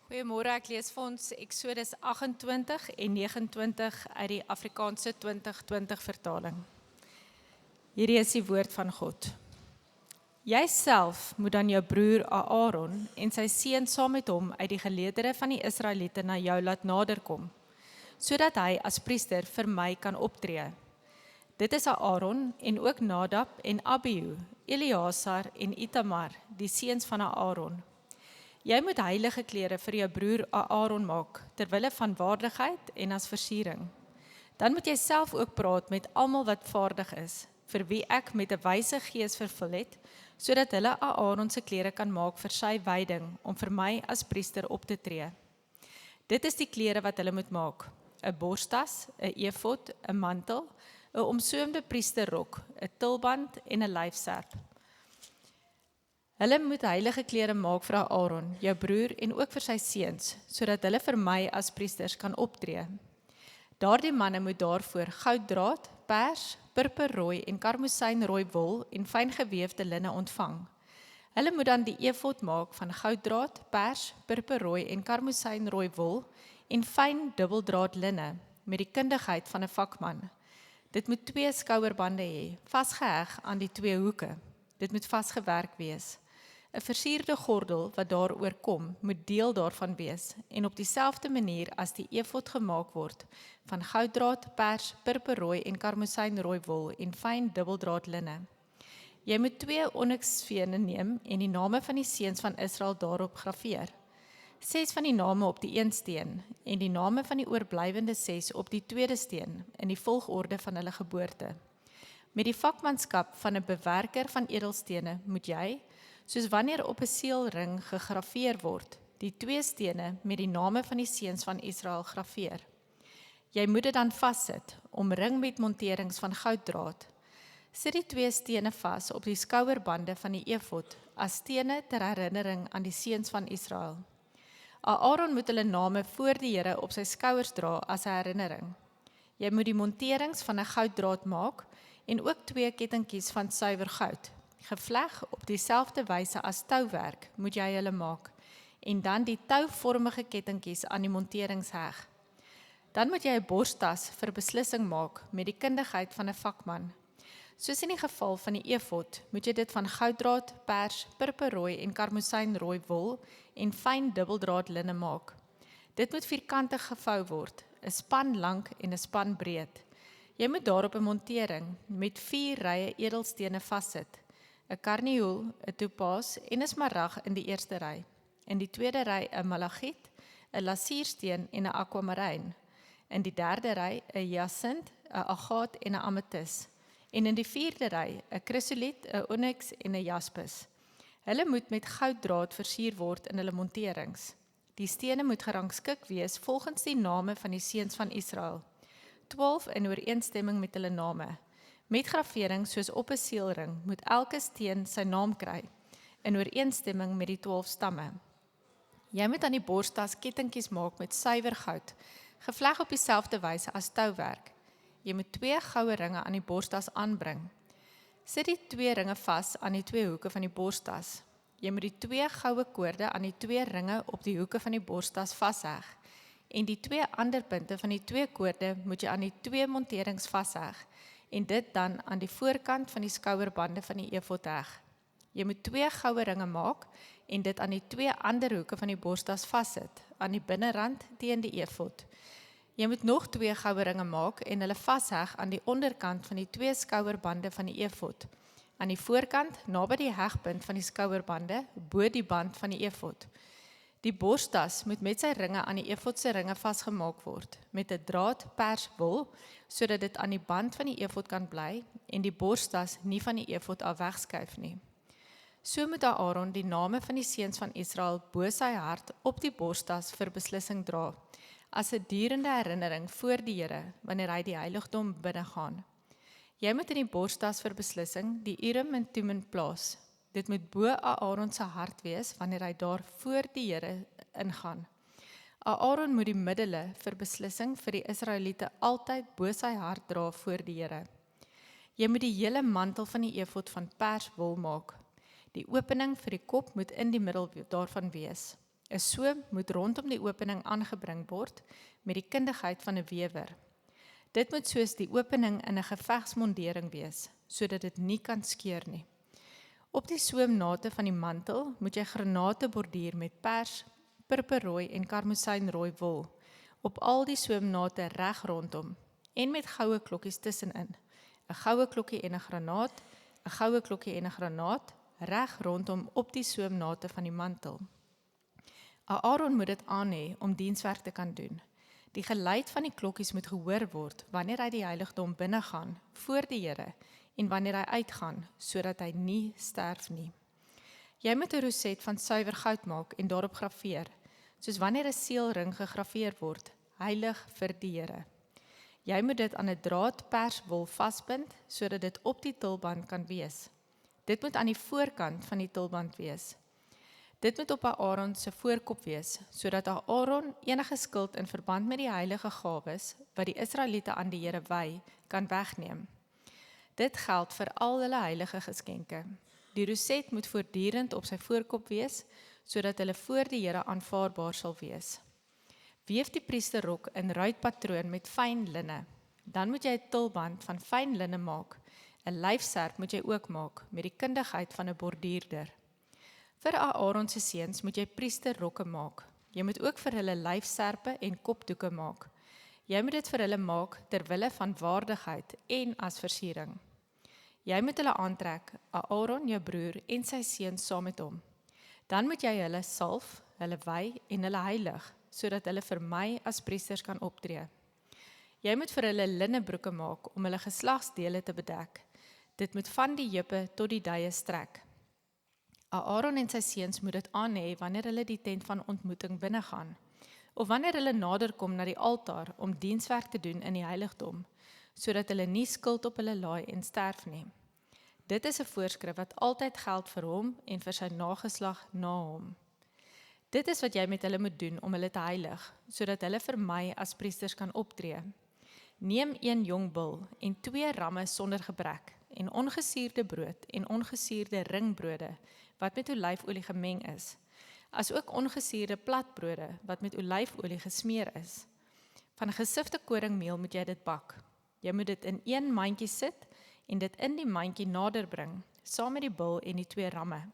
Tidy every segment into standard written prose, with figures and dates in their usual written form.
Goeiemôre, ek lees vir ons Exodus 28 en 29 uit die Afrikaanse 2020 vertaling. Hierdie is die woord van God. Jy self moet dan jou broer Aaron en sy seun saam met hom uit die geleedere van die Israeliete na jou laat naderkom, sodat hy as priester vir my kan optree. Dit is Aaron en ook Nadab en Abihu, Eleazar en Itamar, die seuns van Aaron. Jy moet heilige klere vir jou broer Aaron maak, terwille van waardigheid en as versiering. Dan moet jy self ook praat met almal wat vaardig is, vir wie ek met 'n wyse gees vervul het, sodat hulle Aaron se klere kan maak vir sy wyding, om vir my as priester op te tree. Dit is die klere wat hulle moet maak: 'n borstas, 'n efod, 'n mantel, 'n omsoomde priesterrok, 'n tulband en 'n lyfserp. Hulle moet heilige klere maak vir Aaron, jou broer, en ook vir sy seuns, sodat hulle vir my as priesters kan optree. Daardie manne moet daarvoor gouddraad, pers, purperrooi en karmosynrooi wol en fyn geweefde linne ontvang. Hulle moet dan die efod maak van gouddraad, pers, purperrooi en karmosynrooi wol en fyn dubbeldraad linne, met die kundigheid van 'n vakman. Dit moet 2 skouerbande hê, vasgeheg aan die 2 hoeke. Dit moet vasgewerk wees. 'n versierde gordel wat daaroor kom, moet deel daarvan wees en op dieselfde manier as die efod gemaak word, van gouddraad, pers, purperrooi en karmosynrooi wol en fyn dubbeldraad linne. Jy moet 2 onyksvene neem en die name van die seuns van Israel daarop graveer. 6 van die name op die een steen en die name van die oorblywende 6 op die tweede steen in die volgorde van hulle geboorte. Met die vakmanskap van 'n bewerker van edelstene moet jy, soos wanneer op 'n seelring gegraveer word, die 2 stene met die name van die seuns van Israel graveer. Jy moet dit dan vassit, omring met monterings van gouddraad. Sit die 2 stene vas op die skouerbande van die efod, as stene ter herinnering aan die seuns van Israel. Aaron moet hulle name voor die Here op sy skouers dra as 'n herinnering. Jy moet die monterings van 'n gouddraad maak en ook 2 kettingkies van suiwer goud. Gevleg op dieselfde wyse as touwerk moet jy hulle maak en dan die touvormige kettingkies aan die monterings heg. Dan moet jy 'n borstas vir beslissing maak met die kundigheid van 'n vakman. Soos in die geval van die efod, moet jy dit van gouddraad, pers, purperrooi en karmosynrooi wol en fyn dubbeldraad linne maak. Dit moet vierkantig gevou word, 'n span lank en 'n span breed. Jy moet daarop 'n montering met 4 rye edelstene vassit: 'n karnieul, 'n topaas en 'n smarag in die eerste ry. In die tweede ry 'n malagiet, 'n lasiersteen en 'n akwamarijn. In die derde ry 'n hyasint, 'n agaat en 'n ametis. En in die vierde ry 'n chrysoliet, 'n onyx en 'n jaspis. Hulle moet met gouddraad versier word in hulle monterings. Die stene moet gerangskik wees volgens die name van die seuns van Israel, 12 in ooreenstemming met hulle name. Met gravering soos op 'n seelring moet elke steen sy naam kry, in ooreenstemming met die 12 stamme. Jy moet aan die borstas kettingkies maak met suiwer goud, gevleg op dieselfde wyse as touwerk. Jy moet 2 goue ringe aan die borstas aanbring. Sit die 2 ringe vas aan die 2 hoeke van die borstas. Jy moet die 2 goue koorde aan die 2 ringe op die hoeke van die borstas vasheg. En die 2 ander punte van die 2 koorde moet jy aan die 2 monterings vasheg en dit dan aan die voorkant van die skouerbande van die efod heg. Jy moet 2 goue ringe maak en dit aan die 2 ander hoeke van die borstas vassit, aan die binnerand teen die efod. Jy moet nog 2 goue ringe maak en hulle vasheg aan die onderkant van die 2 skouerbande van die efod, aan die voorkant naby die hegpunt van die skouerbande, bo die band van die efod. Die borstas moet met sy ringe aan die efod se ringe vasgemaak word, met 'n draad pers wol, sodat dit aan die band van die efod kan bly en die borstas nie van die efod af wegskuif nie. So moet Aaron die name van die seuns van Israel bo sy hart op die borstas vir beslissing dra, as 'n durende herinnering voor die Here wanneer hy die heiligdom binnegaan. Jy moet in die borstas vir beslissing die Urim en Tumim plaas. Dit moet bo Aaron se hart wees wanneer hy daar voor die Here ingaan. Aaron moet die middele vir beslissing vir die Israeliete altyd bo sy hart dra voor die Here. Jy moet die hele mantel van die efod van pers wol maak. Die opening vir die kop moet in die middel daarvan wees. 'n soem moet rondom die opening aangebring word met die kundigheid van 'n wewer. Dit moet soos die opening in 'n gevegsmondering wees, sodat dit nie kan skeur nie. Op die soemnate van die mantel moet jy granate borduur met pers, purperrooi en karmosynrooi wol, op al die soemnate reg rondom, en met goue klokkies tussenin, 'n goue klokkie en 'n granaat, 'n goue klokkie en 'n granaat, reg rondom op die soemnate van die mantel. Aaron moet dit aan hê om dienswerk te kan doen. Die geluid van die klokkies moet gehoor word wanneer hy die heiligdom binnegaan voor die Here en wanneer hy uitgaan, sodat hy nie sterf nie. Jy moet 'n roset van suiwer goud maak en daarop graveer, soos wanneer 'n seelring gegraveer word, heilig vir die Here. Jy moet dit aan 'n draad perswol vasbind, sodat dit op die tulband kan wees. Dit moet aan die voorkant van die tulband wees. Dit moet op Aaron se voorkop wees, sodat Aaron enige skuld in verband met die heilige gawes, wat die Israeliete aan die Here wy, kan wegneem. Dit geld vir al hulle heilige geskenke. Die roset moet voortdurend op sy voorkop wees, sodat hulle voor die Here aanvaarbaar sal wees. Weef die priesterrok in ruitpatroon met fyn linne. Dan moet jy 'n tulband van fyn linne maak. 'n Lyfserp moet jy ook maak, met die kundigheid van 'n borduurder. Vir Aaron se seuns moet jy priesterrokke maak. Jy moet ook vir hulle lyfserpe en kopdoeke maak. Jy moet dit vir hulle maak ter wille van waardigheid en as versiering. Jy moet hulle aantrek, Aaron jou broer en sy seuns saam met hom. Dan moet jy hulle salf, hulle wy en hulle heilig, sodat hulle vir my as priesters kan optree. Jy moet vir hulle linnebroeke maak om hulle geslagsdele te bedek. Dit moet van die heupe tot die duie strek. Aaron en sy seuns moet dit aan hê wanneer hulle die tent van ontmoeting binnegaan, of wanneer hulle naderkom na die altaar om dienswerk te doen in die heiligdom, sodat hulle nie skuld op hulle laai en sterf nie. Dit is 'n voorskrif wat altyd geld vir hom en vir sy nageslag na hom. Dit is wat jy met hulle moet doen om hulle te heilig, sodat hulle vir my as priesters kan optree. Neem 1 jong bul en 2 ramme sonder gebrek, en ongesuurde brood en ongesuurde ringbrode, wat met olyfolie gemeng is, as ook ongesuurde platbrode, wat met olyfolie gesmeer is. Van gesifte koringmeel moet jy dit bak. Jy moet dit in 1 mandjie sit, en dit in die mandjie nader bring, saam met die bul en die 2 ramme.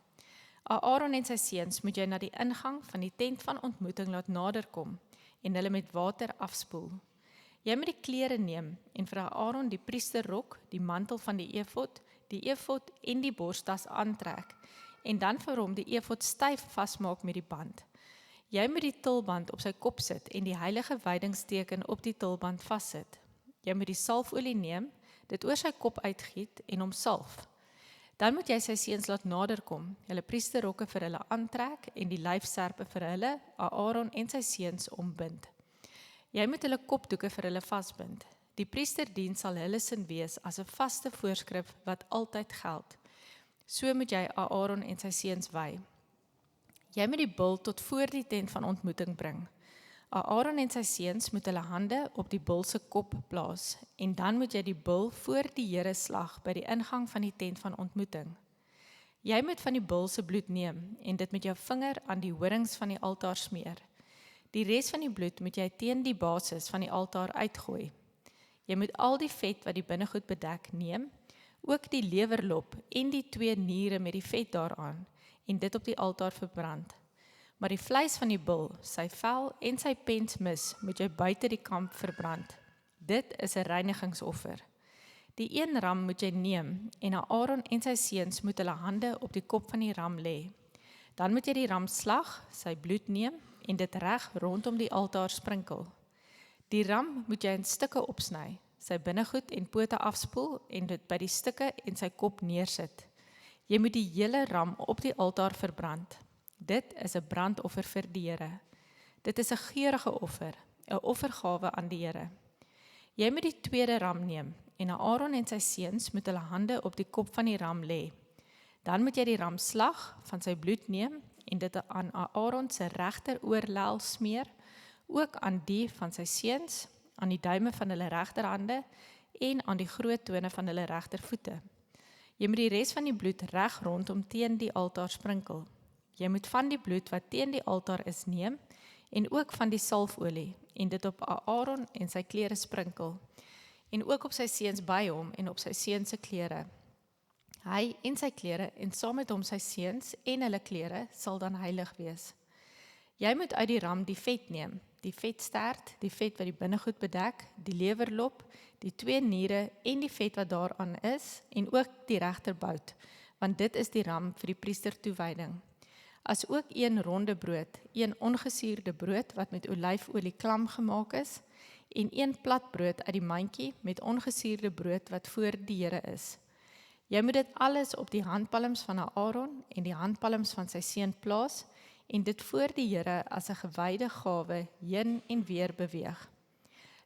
Aaron en sy seuns moet jy na die ingang van die tent van ontmoeting laat naderkom, en hulle met water afspoel. Jy moet die klere neem, en vir Aaron die priesterrok, die mantel van die efod en die borstas aantrek, en dan vir hom die efod styf vasmaak met die band. Jy moet die tulband op sy kop sit, en die heilige wydingsteken op die tulband vassit. Jy moet die salfolie neem, dit oor sy kop uitgiet en hom salf. Dan moet jy sy seuns laat naderkom, hulle priesterrokke vir hulle aantrek en die lyfserpe vir hulle, Aaron en sy seuns ombind. Jy moet hulle kopdoeke vir hulle vasbind. Die priesterdiens sal hulle sin wees as 'n vaste voorskrif wat altyd geld. So moet jy Aaron en sy seuns wy. Jy moet die bul tot voor die tent van ontmoeting bring. Aaron en sy seuns moet hulle hande op die bul se kop plaas, en dan moet jy die bul voor die Here slag by die ingang van die tent van ontmoeting. Jy moet van die bul se bloed neem, en dit met jou vinger aan die horings van die altaar smeer. Die res van die bloed moet jy teen die basis van die altaar uitgooi. Jy moet al die vet wat die binnegoed bedek neem, ook die lewerlop en die 2 niere met die vet daaraan, en dit op die altaar verbrand. Maar die vleis van die bul, sy vel en sy pensmis moet jy buite die kamp verbrand. Dit is 'n reinigingsoffer. Die 1 ram moet jy neem, en Aaron en sy seuns moet hulle hande op die kop van die ram lê. Dan moet jy die ram slag, sy bloed neem, en dit reg rondom die altaar sprinkel. Die ram moet jy in stukke opsny, sy binnegoed en pote afspoel, en dit by die stukke en sy kop neersit. Jy moet die hele ram op die altaar verbrand. Dit is 'n brandoffer vir die Here. Dit is 'n geurende offer, 'n offergawe aan die Here. Jy moet die 2de ram neem, en Aaron en sy seuns moet hulle hande op die kop van die ram lê. Dan moet jy die ram slag, van sy bloed neem, en dit aan Aaron se regter oorlel smeer, ook aan die van sy seuns, aan die duime van hulle regterhande, en aan die groot tone van hulle regtervoete. Jy moet die res van die bloed reg rondom teen die altaar sprinkel. Jy moet van die bloed wat teen die altaar is neem, en ook van die salfolie, en dit op Aaron en sy klere sprinkel, en ook op sy seuns by hom en op sy seuns se klere. Hy en sy klere en saam met hom sy seuns en hulle klere sal dan heilig wees. Jy moet uit die ram die vet neem, die vetstert, die vet wat die binnegoed bedek, die lewerlop, die 2 niere en die vet wat daaraan is, en ook die regterbout, want dit is die ram vir die priestertoewyding. As ook 1 ronde brood, 1 ongesuurde brood wat met olyfolie klam gemaak is, en 1 plat brood uit die mandjie met ongesuurde brood wat voor die Here is. Jy moet dit alles op die handpalms van Aaron en die handpalms van sy seun plaas, en dit voor die Here as 'n gewyde gawe heen en weer beweeg.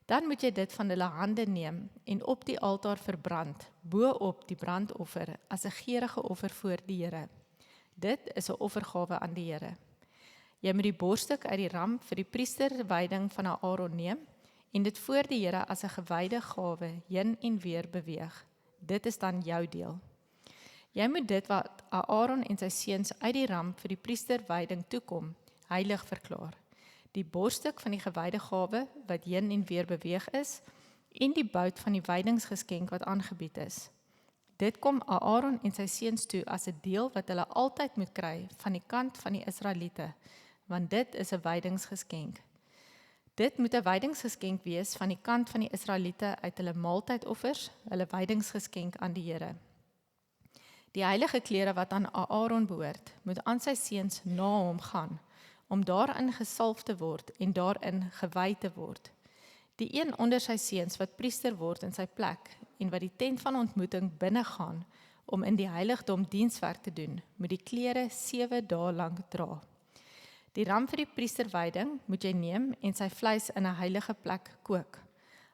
Dan moet jy dit van hulle hande neem en op die altaar verbrand, bo-op die brandoffer as 'n geurende offer voor die Here. Dit is 'n offergawe aan die Here. Jy moet die borststuk uit die ram vir die priesterwyding van Aaron neem en dit voor die Here as 'n gewyde gawe heen en weer beweeg. Dit is dan jou deel. Jy moet dit wat Aaron en sy seuns uit die ram vir die priesterwyding toekom, heilig verklaar. Die borststuk van die gewyde gawe wat heen en weer beweeg is, en die bout van die wydingsgeskenk wat aangebied is. Dit kom Aaron en sy seuns toe as 'n deel wat hulle altyd moet kry van die kant van die Israeliete, want dit is 'n wydingsgeskenk. Dit moet 'n wydingsgeskenk wees van die kant van die Israeliete uit hulle maaltydoffers, hulle wydingsgeskenk aan die Here. Die heilige klere wat aan Aaron behoort, moet aan sy seuns na hom gaan, om daarin gesalf te word en daarin gewy te word. Die een onder sy seuns wat priester word in sy plek en wat die tent van ontmoeting binne gaan om in die heiligdom dienswerk te doen, moet die klere 7 dae lank dra. Die ram vir die priesterwyding moet jy neem en sy vleis in 'n heilige plek kook.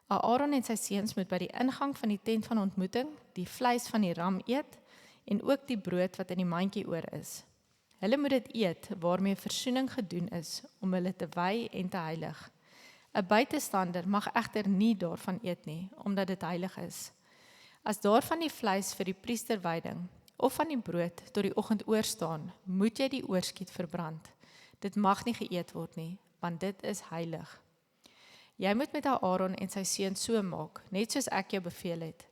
Aaron en sy seuns moet by die ingang van die tent van ontmoeting die vleis van die ram eet en ook die brood wat in die mandjie oor is. Hulle moet dit eet waarmee versoening gedoen is om hulle te wy en te heilig. 'n Buitestander mag egter nie daarvan eet nie, omdat dit heilig is. As daarvan die vleis vir die priesterwyding of van die brood tot die oggend oorstaan, moet jy die oorskiet verbrand. Dit mag nie geëet word nie, want dit is heilig. Jy moet met Aaron en sy seuns so maak, net soos ek jou beveel het.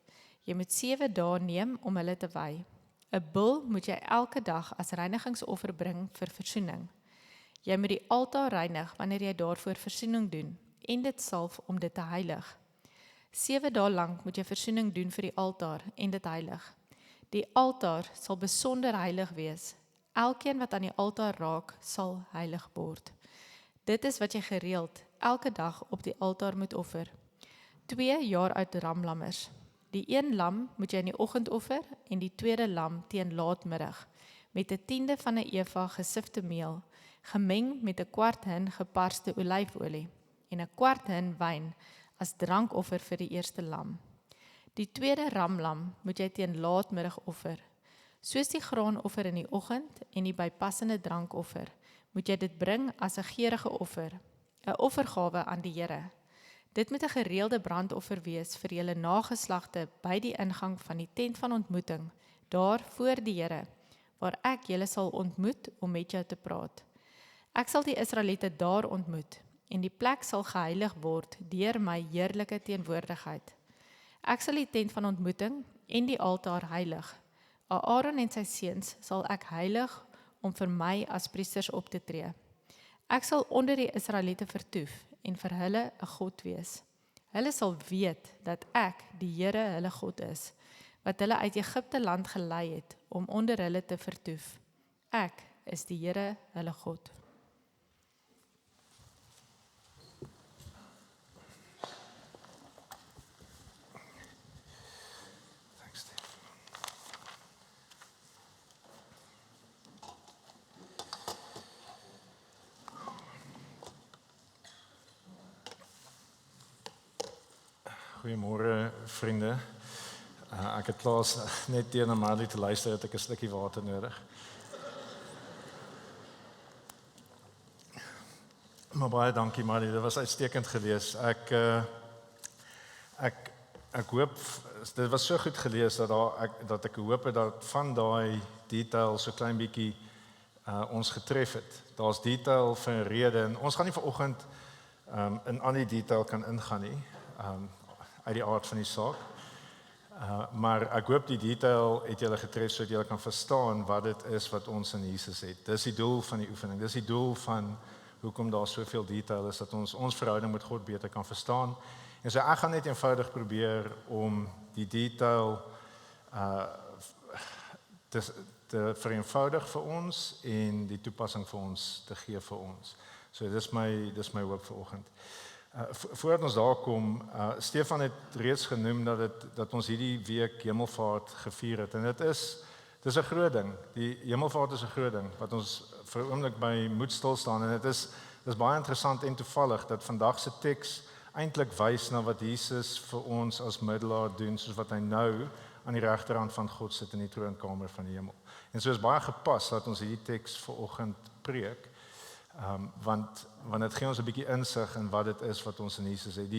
Jy moet 7 dae neem om hulle te wy. 'n Bul moet jy elke dag as reinigingsoffer bring vir versoening. Jy moet die altaar reinig wanneer jy daarvoor versoening doen, en dit salf om dit te heilig. 7 dae lank moet jy versoening doen vir die altaar en dit heilig. Die altaar sal besonder heilig wees. Elkeen wat aan die altaar raak, sal heilig word. Dit is wat jy gereeld elke dag op die altaar moet offer. 2 jaar oud ramlammers. Die 1 lam moet jy in die oggend offer en die tweede lam teen laatmiddag met 'n tiende van 'n eva gesifte meel, gemeng met 'n kwart hin geparste olyfolie en 'n kwart hin wyn as drankoffer vir die eerste lam. Die tweede ramlam moet jy teen laatmiddag offer. Soos die graanoffer in die oggend en die bypassende drankoffer, moet jy dit bring as 'n geurende offer, 'n offergawe aan die Here. Dit moet 'n gereelde brandoffer wees vir julle nageslagte by die ingang van die tent van ontmoeting, daar voor die Here, waar ek julle sal ontmoet om met jou te praat. Ek sal die Israeliete daar ontmoet, en die plek sal geheilig word deur my heerlike teenwoordigheid. Ek sal die tent van ontmoeting en die altaar heilig. Aaron en sy seuns sal ek heilig om vir my as priesters op te tree. Ek sal onder die Israeliete vertoef en vir hulle 'n God wees. Hulle sal weet dat ek die Here hulle God is, wat hulle uit Egipte land gelei het om onder hulle te vertoef. Ek is die Here hulle God. Goeiemôre vriende. Ek het plaas net teen Amalie te luister, het ek 'n slukkie water nodig. Maar baie dankie Amalie, dit was uitstekend geweest. Ek hoop dit was so goed gelees dat ek hoop het dat van daai detail so klein bietjie ons getref het. Daar's detail vir 'n rede en ons gaan nie vanoggend in al die detail kan ingaan nie, uit die aard van die saak. Maar ek hoop die detail het julle getref sodat julle kan verstaan wat dit is wat ons in Jesus het. Dis die doel van die oefening. Dis die doel van hoekom daar soveel detail is, dat ons verhouding met God beter kan verstaan. En so ek gaan net eenvoudig probeer om die detail te vereenvoudig vir ons en die toepassing vir ons te gee vir ons. So dis my hoop vanoggend. Voordat ons daar kom, Stefan het reeds genoem dat ons hierdie week Hemelvaart gevier het. En dis 'n groot ding. Die Hemelvaart is 'n groot ding wat ons vir 'n oomblik by moet stil staan. En dis baie interessant en toevallig dat vandag se teks eintlik wys na wat Jesus vir ons as middelaar doen, soos wat hy nou aan die regterhand van God sit in die troonkamer van die hemel. En so is baie gepas dat ons hierdie teks vanoggend preek, want dit gee ons 'n bietjie insig in wat dit is wat ons in Jesus het.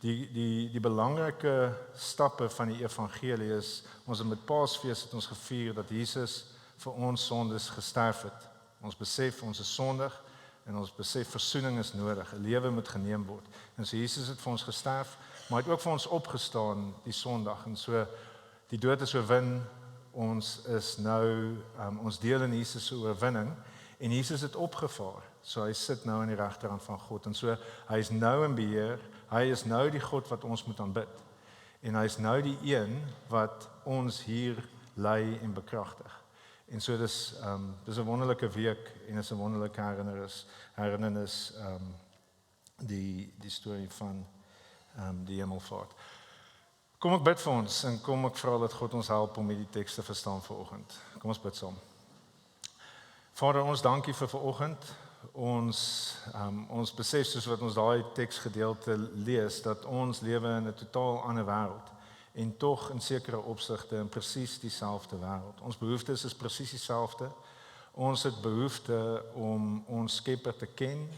Die belangrike stappe van die evangelie is, ons het met Paasfees het ons gevier dat Jesus vir ons sondes gesterf het. Ons besef ons is sondig en ons besef versoening is nodig, 'n lewe moet geneem word. En so Jesus het vir ons gesterf, maar hy het ook vir ons opgestaan die Sondag. En so die dood is oorwin, ons is nou ons deel in Jesus se oorwinning en Jesus het opgevaar. So hy sit nou aan die regterhand van God en so hy is nou in beheer. Hy is nou die God wat ons moet aanbid. En hy is nou die een wat ons hier lei en bekragtig. En so dis 'n wonderlike week en is 'n wonderlike herinnernis die storie van die Hemelvaart. Kom ek bid vir ons en kom ek vra dat God ons help om hierdie teks te verstaan vanoggend. Kom ons bid saam. Vader, ons dankie vir vanoggend. Ons besef soos wat ons daai teksgedeelte lees dat ons lewe in 'n totaal ander wêreld en tog in sekere opsigte in presies dieselfde wêreld. Ons behoeftes is presies dieselfde. Ons het behoefte om ons Skepper te ken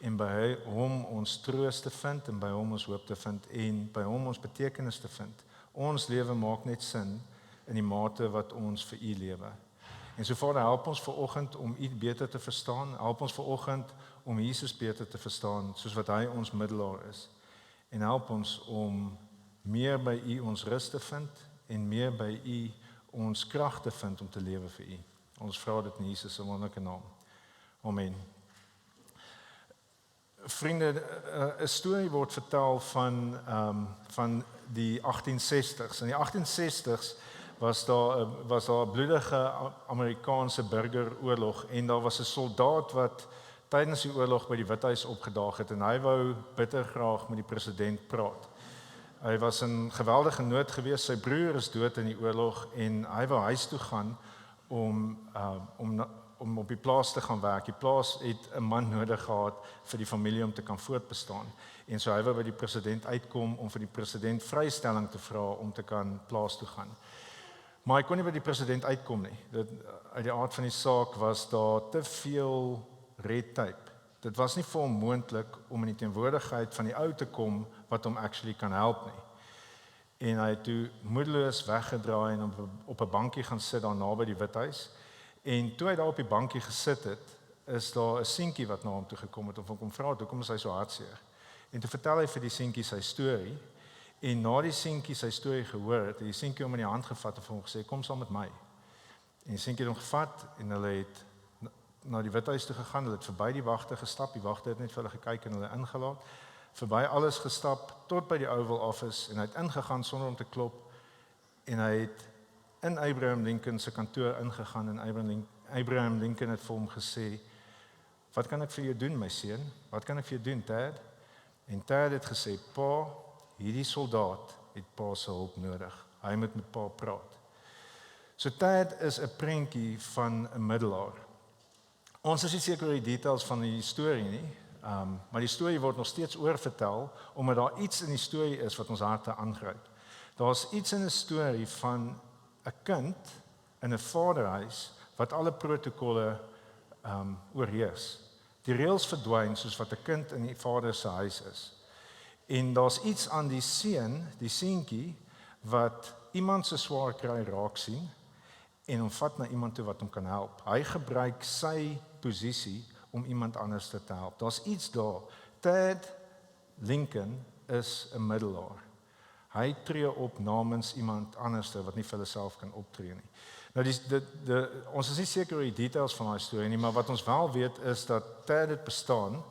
en by hom ons troos te vind en by hom ons hoop te vind en by hom ons betekenis te vind. Ons lewe maak net sin in die mate wat ons vir U lewe. En so Vader, help ons vanoggend om U beter te verstaan. Help ons vanoggend om Jesus beter te verstaan soos wat hy ons middelaar is. En help ons om meer by U ons rus te vind en meer by U ons krag te vind om te lewe vir U. Ons vra dit in Jesus se wonderlike naam. Amen. Vriende, 'n storie word vertel van die 1860s. In die 1860s was daar 'n bloedige Amerikaanse burgeroorlog en daar was 'n soldaat wat tydens die oorlog by die Withuis opgedaag het en hy wou bitter graag met die president praat. Hy was in geweldige nood geweest, sy broer is dood in die oorlog en hy wou huis toe gaan om op die plaas te gaan werk. Die plaas het 'n man nodig gehad vir die familie om te kan voortbestaan. En so hy wou by die president uitkom om vir die president vrystelling te vra om te kan plaas toe gaan. Maar hy kon nie by die president uitkom nie. Uit die aard van die saak was daar te veel red tape. Dit was nie vir hom moontlik om in die teenwoordigheid van die ou te kom wat hom actually kan help nie. En hy het toe moedeloos weggedraai en op 'n bankie gaan sit daar naby die Withuis. En toe hy daar op die bankie gesit het, is daar 'n seentjie wat na hom toe gekom het om hom kom vra hoekom is hy so hartseer. En toe vertel hy vir die seentjie sy storie. En na die seentjie sy storie gehoor het die seentjie hom in die hand gevat en vir hom gesê kom saam met my. En die seentjie het hom gevat en hulle het na die Withuis toe gegaan. Hulle het verby die wagte gestap. Die wagte het net vir hulle gekyk en hulle ingelaat. Verby alles gestap tot by die Oval Office en hy het ingegaan sonder om te klop en hy het in Abraham Lincoln se kantoor ingegaan en Abraham Lincoln het vir hom gesê, "Wat kan ek vir jou doen, my seun? Wat kan ek vir jou doen, Tad?" En Tad het gesê, "Pa, hierdie soldaat het pa se hulp nodig. Hy moet met pa praat." So Tad is 'n prentjie van 'n middelaar. Ons is nie seker oor die details van die storie nie, maar die storie word nog steeds oorvertel omdat daar iets in die storie is wat ons harte aangryp. Daar's iets in 'n storie van 'n kind in 'n vaderhuis wat alle protokolle oorheers. Die reëls verdwyn soos wat 'n kind in die vader se huis is. En daar's iets aan die seun, die seentjie wat iemand se swaar kry raak sien en hom vat na iemand toe wat hom kan help. Hy gebruik sy posisie om iemand anders te help. Daar's iets daar. Ted Lincoln is 'n middelaar. Hy tree op namens iemand anders wat nie vir hulle self kan optree nie. Nou ons is nie seker oor die details van daai storie nie, maar wat ons wel weet is dat Ted het bestaan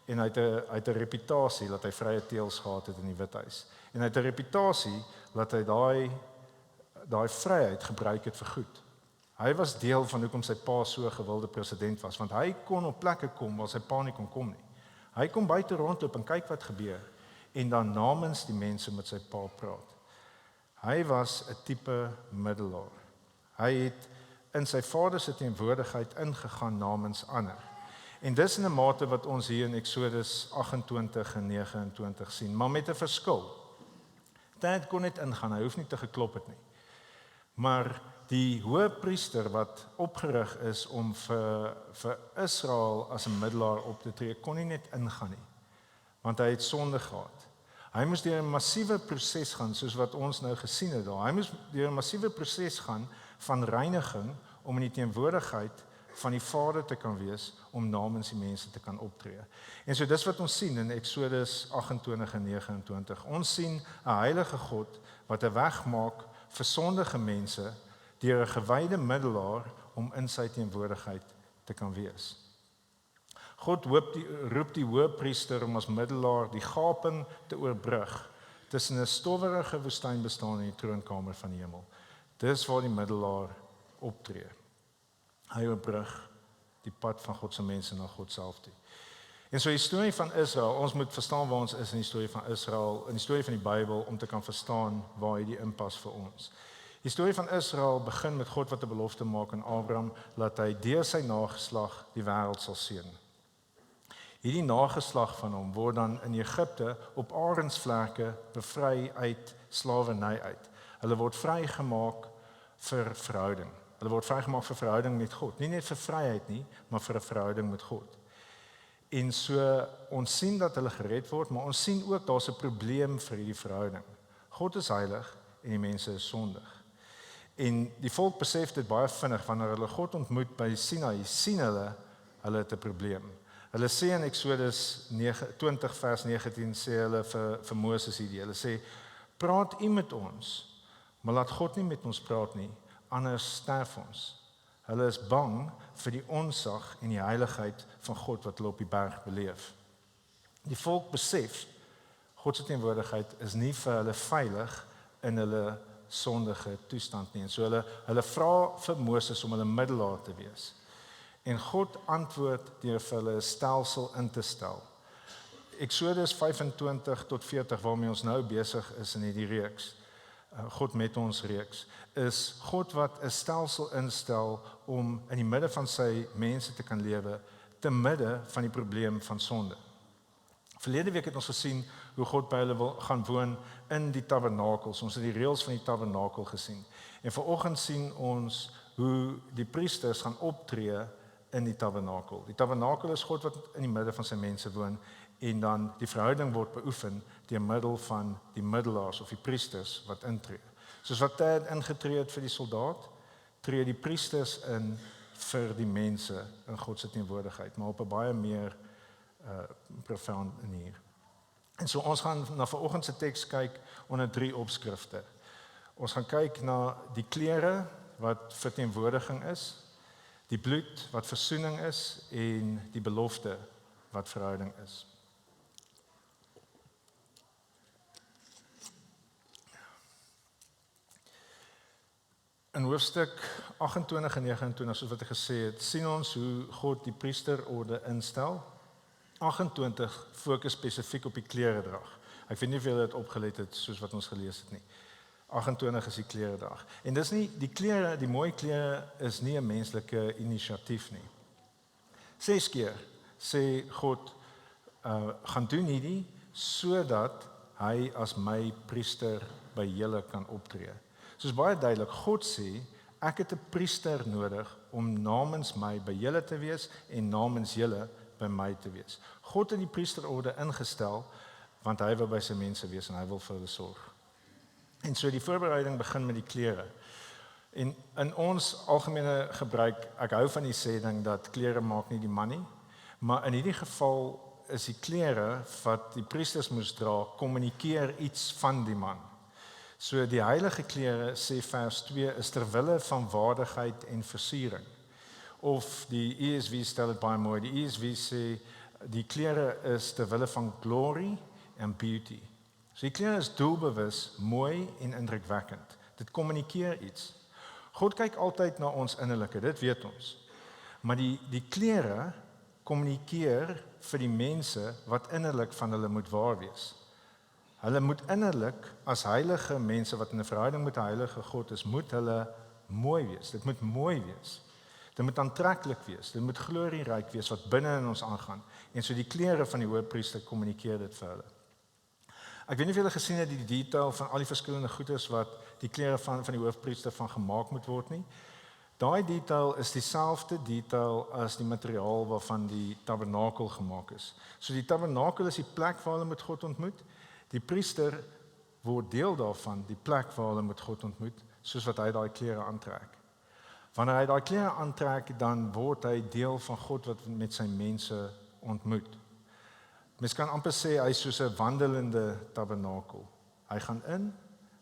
en hy het 'n reputasie dat hy vrye teels gehad het in die Withuis. En hy het 'n reputasie dat hy daai vryheid gebruik het vir goed. Hy was deel van hoekom sy pa so 'n gewilde president was, want hy kon op plekke kom waar sy pa nie kon kom nie. Hy kom buite rondloop en kyk wat gebeur en dan namens die mense met sy pa praat. Hy was 'n tipe middelaar. Hy het in sy vader se teenwoordigheid ingegaan namens ander. En dis in 'n mate wat ons hier in Eksodus 28 en 29 sien, maar met 'n verskil. Ted kon net ingaan, hy hoef nie te geklop het nie. Maar die hoëpriester wat opgerig is om vir Israel as 'n middelaar op te tree, kon nie net ingaan nie, want hy het sonde gehad. Hy moes deur 'n massiewe proses gaan, soos wat ons nou gesien het daar. Hy moes deur 'n massiewe proses gaan van reiniging om in die teenwoordigheid van die Vader te kan wees om namens die mense te kan optree. En so dis wat ons sien in Eksodus 28 en 29. Ons sien 'n heilige God wat 'n weg maak vir sondige mense deur 'n gewyde middelaar om in sy teenwoordigheid te kan wees. God roep die hoëpriester om as middelaar die gaping te oorbrug tussen 'n stowwerige woestyn bestaan en die troonkamer van die hemel. Dis waar die middelaar optree. Hy oorbrug die pad van God se mense na God self toe. En so die storie van Israel, ons moet verstaan waar ons is in die storie van Israel, in die storie van die Bybel, om te kan verstaan waar hy die inpas vir ons. Die storie van Israel begin met God wat 'n belofte maak aan Abraham, dat hy deur sy nageslag die wêreld sal seën. Hierdie nageslag van hom word dan in Egipte op arensvlerke bevry uit slawerny uit. Hulle word vrygemaak vir verhouding. Hulle word vrygemaak vir verhouding met God. Nie net vir vryheid nie, maar vir 'n verhouding met God. En so ons sien dat hulle gered word, maar ons sien ook daar's 'n probleem vir hierdie verhouding. God is heilig en die mense is sondig. En die volk besef dit baie vinnig wanneer hulle God ontmoet by Sinai, sien hulle het 'n probleem. Hulle sê in Eksodus 20 vers 19 sê hulle vir Moses hierdie. Hulle sê: "Praat U met ons, maar laat God nie met ons praat nie, anders sterf ons." Hulle is bang vir die onsag en die heiligheid van God wat hulle op die berg beleef. Die volk besef God se teenwoordigheid is nie vir hulle veilig in hulle sondige toestand nie. En so hulle vra vir Moses om hulle middelaar te wees. En God antwoord deur vir hulle 'n stelsel in te stel. Eksodus 25 tot 40 waarmee ons nou besig is in hierdie reeks, God met ons reeks, is God wat 'n stelsel instel om in die midde van sy mense te kan lewe, te midde van die probleem van sonde. Verlede week het ons gesien hoe God by hulle wil gaan woon in die tabernakels. Ons het die reëls van die tabernakel gesien. En vanoggend sien ons hoe die priesters gaan optree in die tabernakel. Die tabernakel is God wat in die midde van sy mense woon, en dan die verhouding word beoefen deur middel van die middelaars of die priesters wat intree. Soos wat Ted ingetree het vir die soldaat, tree die priesters in vir die mense in God se teenwoordigheid, maar op 'n baie meer profound manier. En so ons gaan na vanoggend se teks kyk onder 3 opskrifte. Ons gaan kyk na die klere wat verteenwoordiging is, die bloed wat versoening is en die belofte wat verhouding is. In hoofstuk 28 en 29, soos wat ek gesê het, sien ons hoe God die priesterorde instel. 28 fokus spesifiek op die kleredrag. Ek weet nie of julle dit opgelet het soos wat ons gelees het nie. 28 is die kleredrag. En dis nie die klere, die mooi klere is nie 'n menslike inisiatief nie. 6 keer sê God gaan doen hierdie sodat hy as my priester by julle kan optree. Soos baie duidelik, God sê ek het 'n priester nodig om namens my by julle te wees en namens julle by my te wees. God het die priesterorde ingestel want hy wil by sy mense wees en hy wil vir hulle sorg. En so die voorbereiding begin met die klere. En in ons algemene gebruik, ek hou van die sêding dat klere maak nie die man nie, maar in hierdie geval is die klere wat die priesters moes dra, kommunikeer iets van die man. So die heilige klere, sê vers 2, is ter wille van waardigheid en versiering. Of die ESV stel dit baie mooi, die ESV sê, die klere is ter wille van glory en beauty. So die klere is doelbewus, mooi en indrukwekkend. Dit kommunikeer iets. God kyk altyd na ons innerlike, dit weet ons. Maar die klere kommunikeer vir die mense wat innerlik van hulle moet waar wees. Hulle moet innerlik as heilige mense wat in 'n verhouding met 'n heilige God is, moet hulle mooi wees. Dit moet mooi wees. Dit moet aantreklik wees. Dit moet glorieryk wees wat binne in ons aangaan. En so die klere van die hoëpriester kommunikeer dit vir hulle. Ek weet nie of julle gesien het die detail van al die verskillende goederes wat die klere van die hoofpriester van gemaak moet word nie. Daai detail is dieselfde detail as die materiaal waarvan die tabernakel gemaak is. So die tabernakel is die plek waar hulle met God ontmoet. Die priester word deel daarvan, die plek waar hulle met God ontmoet, soos wat hy daai klere aantrek. Wanneer hy daai klere aantrek, dan word hy deel van God wat met sy mense ontmoet. Mens kan amper sê hy is soos 'n wandelende tabernakel. Hy gaan in,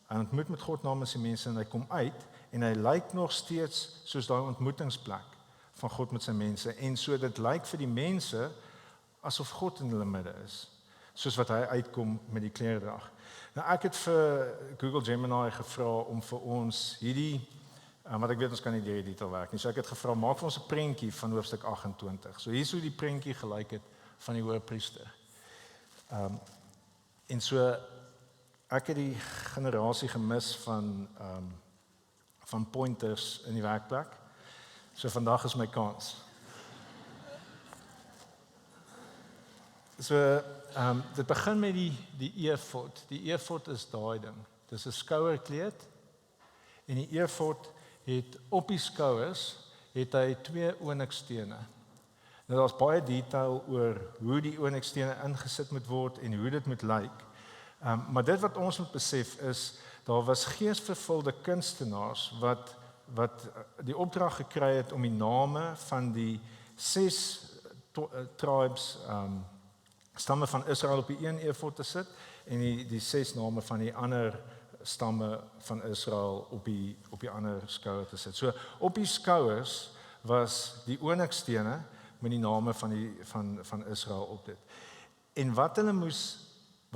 hy ontmoet met God namens die mense en hy kom uit en hy lyk nog steeds soos daai ontmoetingsplek van God met sy mense en so dit lyk vir die mense asof God in hulle midde is, soos wat hy uitkom met die kleredrag. Nou ek het vir Google Gemini gevra om vir ons hierdie want ek weet ons kan nie hierdie detail werk nie. So ek het gevra maak vir ons 'n prentjie van hoofstuk 28. So hier is hoe die prentjie gelyk het van die hoëpriester. En so ek het die generasie gemis van pointers in die werkplek. So vandag is my kans. So dit begin met die efod. Die efod is daai ding. Dis 'n skouerkleed en die efod het op die skouers het hy 2 onyxstene. Nou daar's baie detail oor hoe die onyxstene ingesit moet word en hoe dit moet lyk. Maar dit wat ons moet besef is daar was geesvervulde kunstenaars wat die opdrag gekry het om die name van die 6 tribes stamme van Israel op die een efod te sit en die 6 name van die ander stamme van Israel op die ander skouer te sit. So op die skouers was die onyxstene met die name van Israel op dit. En wat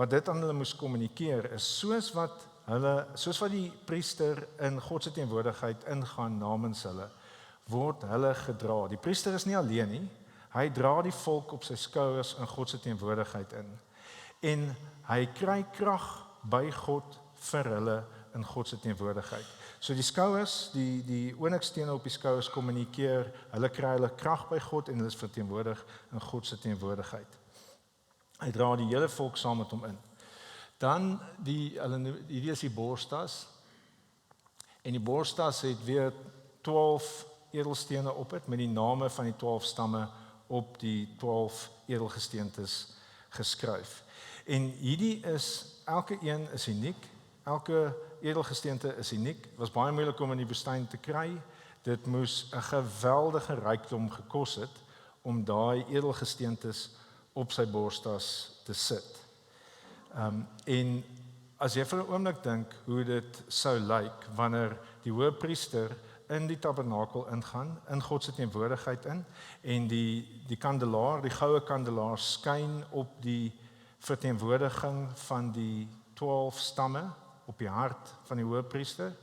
dit aan hulle moes kommunikeer is soos wat die priester in God se teenwoordigheid ingaan namens hulle, word hulle gedra. Die priester is nie alleen nie. Hy dra die volk op sy skouers in God se teenwoordigheid in. En hy kry krag by God vir hulle in God se teenwoordigheid. So die skouers, die onyxstene op die skouers kommunikeer, hulle kry hulle krag by God en hulle is verteenwoordig in God se teenwoordigheid. Hy dra die hele volk saam met hom in. Dan hierdie is die borstas. En die borstas het weer 12 edelstene op dit met die name van die 12 stamme op die 12 edelgesteentes geskryf. En elke een is uniek. Elke edelgesteente is uniek. Was baie moeilik om in die woestyn te kry. Dit moes 'n geweldige rykdom gekos het om daai edelgesteentes op sy borstas te sit. En as jy vir 'n oomblik dink hoe dit sou lyk wanneer die hoëpriester in die tabernakel ingaan, in God se teenwoordigheid in, en die kandelaar, die goue kandelaar skyn op die verteenwoordiging van die 12 stamme op die hart van die hoëpriester,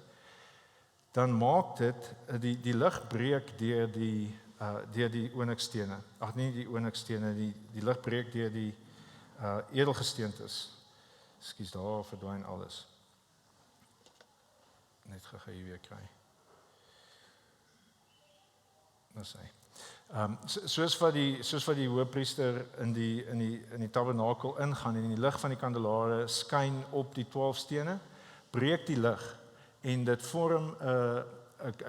dan maak dit die lig breek deur die onyxstene. Ag nee, die onyxstene, die lig breek deur die edelgesteentes. Ekskuus, daar verdwyn alles. Net gou hier weer kry. Nou sê. Soos wat die hoëpriester in die tabernakel ingaan en die lig van die kandelare skyn op die 12 stene, breek die lig en dit vorm 'n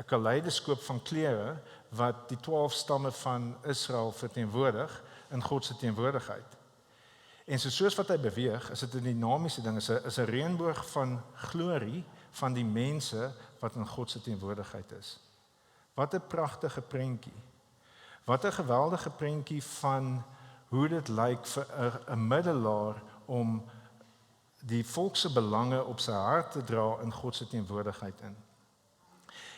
kaleidoskoop van kleure wat die 12 stamme van Israel verteenwoordig in God se teenwoordigheid. En soos wat hy beweeg, is dit 'n dinamiese ding, is 'n reënboog van glorie van die mense wat in God se teenwoordigheid is. Wat 'n pragtige prentjie. Wat 'n geweldige prentjie van hoe dit lyk vir 'n middelaar om die volk se belange op sy hart te dra in God se teenwoordigheid in.